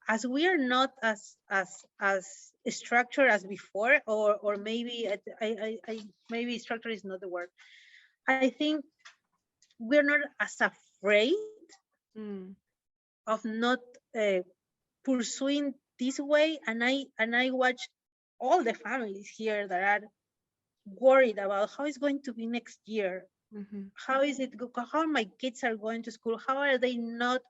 as we are not as structured as before, or maybe I maybe structure is not the word. I think we're not as afraid of not pursuing this way, and I watch all the families here that are worried about how it's going to be next year. How is it? How my kids are going to school? How are they not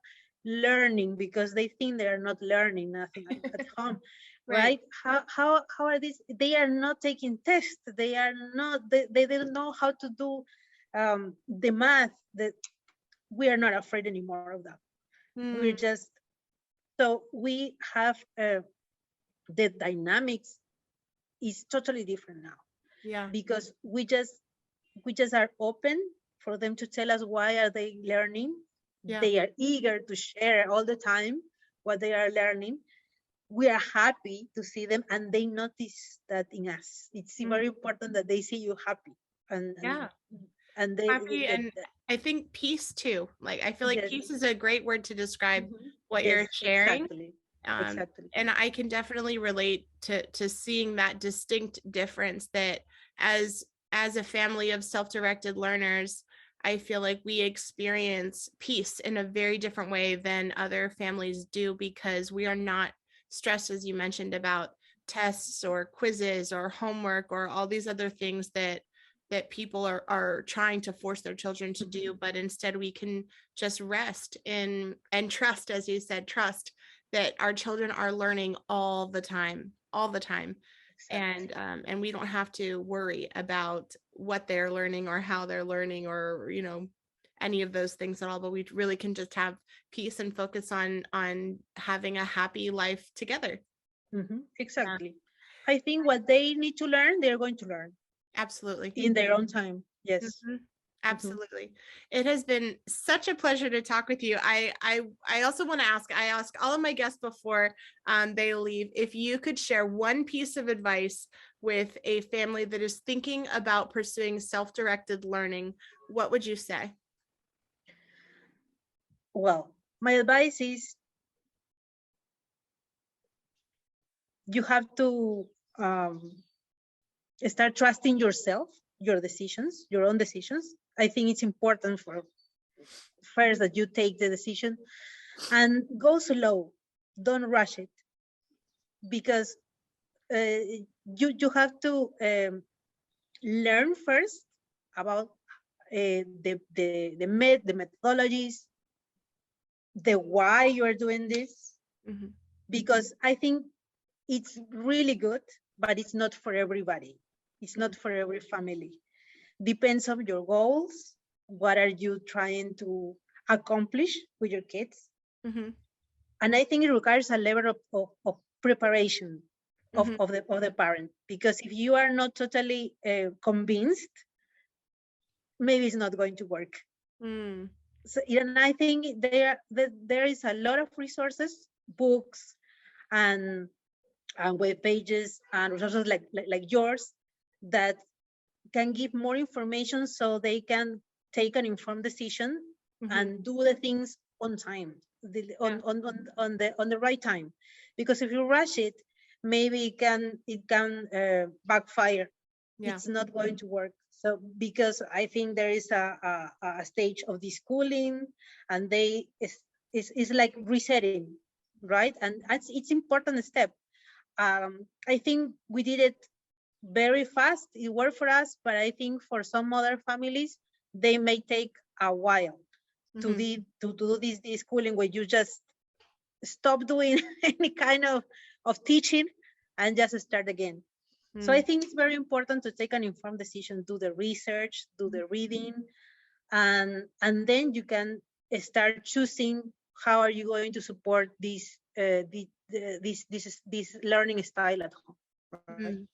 learning, because they think they are not learning nothing at home, right? How are these? They are not taking tests. They are not. They don't know how to do the math. That we are not afraid anymore of that. We're just, so we have the dynamics is totally different now. Yeah. Because we just are open for them to tell us why are they learning. Yeah. They are eager to share all the time what they are learning. We are happy to see them, and they notice that in us. It's very important that they see you happy, and they happy, and I think peace too. Like, I feel like peace is a great word to describe what you're sharing. Exactly. And I can definitely relate to seeing that distinct difference, that as a family of self-directed learners, I feel like we experience peace in a very different way than other families do, because we are not stressed, as you mentioned, about tests or quizzes or homework or all these other things that people are trying to force their children to do. But instead we can just rest in and trust, as you said, trust that our children are learning all the time. Exactly. And we don't have to worry about what they're learning or how they're learning, or any of those things at all. But we really can just have peace and focus on having a happy life together. Exactly. I think what they need to learn, they're going to learn. Absolutely. In their own time. Yes. Absolutely. It has been such a pleasure to talk with you. I also want to ask, I ask all of my guests before they leave, if you could share one piece of advice with a family that is thinking about pursuing self-directed learning, what would you say? Well, my advice is you have to start trusting yourself, your decisions, your own decisions. I think it's important for first that you take the decision, and go slow. Don't rush it, because you have to learn first about the methodologies, the why you are doing this, Mhm. because I think it's really good, but it's not for everybody. It's not for every family. Depends on your goals. What are you trying to accomplish with your kids? Mhm. And I think it requires a level of preparation of, Mhm. of the parent, because if you are not totally convinced, maybe it's not going to work. Mm. So, and I think there is a lot of resources, books, and web pages and resources like yours that can give more information so they can take an informed decision Mhm. and do the things on time, on the right time. Because if you rush it, maybe it can backfire. Yeah. It's not going to work. So because I think there is a stage of deschooling, and they is like resetting, right? And it's important step. I think we did it very fast. It worked for us, but I think for some other families, they may take a while to Mhm. do this schooling, where you just stop doing any kind of teaching and just start again. So I Mm. think it's very important to take an informed decision, do the research, do the reading, and then you can start choosing how are you going to support this learning style at home, right? Mm.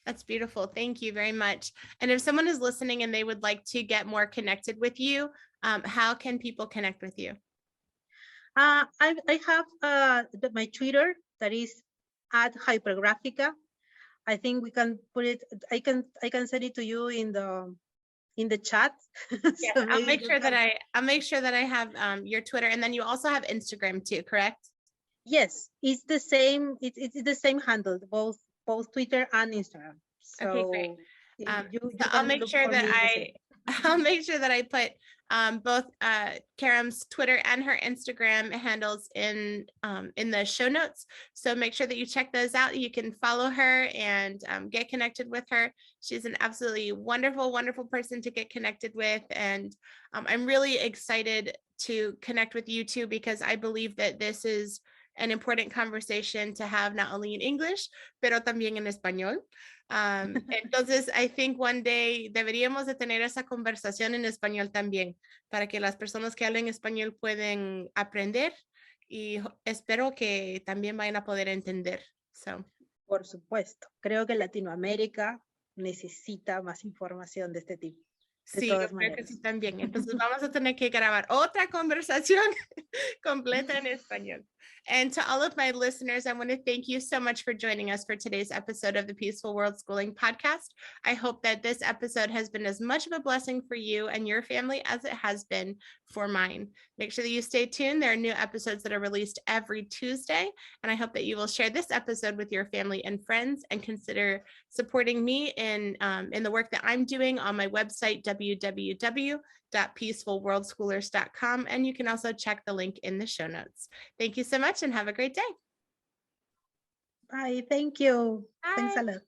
That's beautiful. Thank you very much. And if someone is listening and they would like to get more connected with you, how can people connect with you? I have my Twitter, that is at hypergraphica. I think we can put it. I can send it to you in the chat. Yeah, So maybe you can. I'll make sure that I have your Twitter, and then you also have Instagram too, correct? Yes, it's the same. It's the same handle, both Twitter and Instagram. Okay, great. So So you I'll can make look sure for that me in the same. I'll make sure that I put both Karem's Twitter and her Instagram handles in the show notes. So make sure that you check those out. You can follow her and get connected with her. She's an absolutely wonderful, wonderful person to get connected with, and I'm really excited to connect with you too, because I believe that this is an important conversation to have, not only in English, pero también en español. Entonces, I think one day deberíamos de tener esa conversación en español también, para que las personas que hablen español pueden aprender, y espero que también vayan a poder entender. So. Por supuesto, creo que Latinoamérica necesita más información de este tipo, de Sí, yo todas creo que sí maneras. también. Entonces vamos a tener que grabar otra conversación completa en español. And to all of my listeners, I want to thank you so much for joining us for today's episode of the Peaceful Worldschooling Podcast. I hope that this episode has been as much of a blessing for you and your family as it has been for mine. Make sure that you stay tuned. There are new episodes that are released every Tuesday, and I hope that you will share this episode with your family and friends, and consider supporting me in the work that I'm doing on my website, www.peacefulworldschoolers.com, and you can also check the link in the show notes. Thank you so much and have a great day. Bye. Thank you. Bye. Thanks a lot.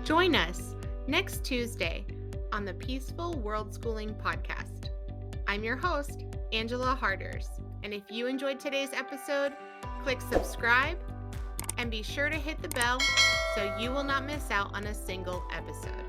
Join us next Tuesday on the Peaceful Worldschooling Podcast. I'm your host, Angela Harders, and if you enjoyed today's episode, click subscribe and be sure to hit the bell so you will not miss out on a single episode.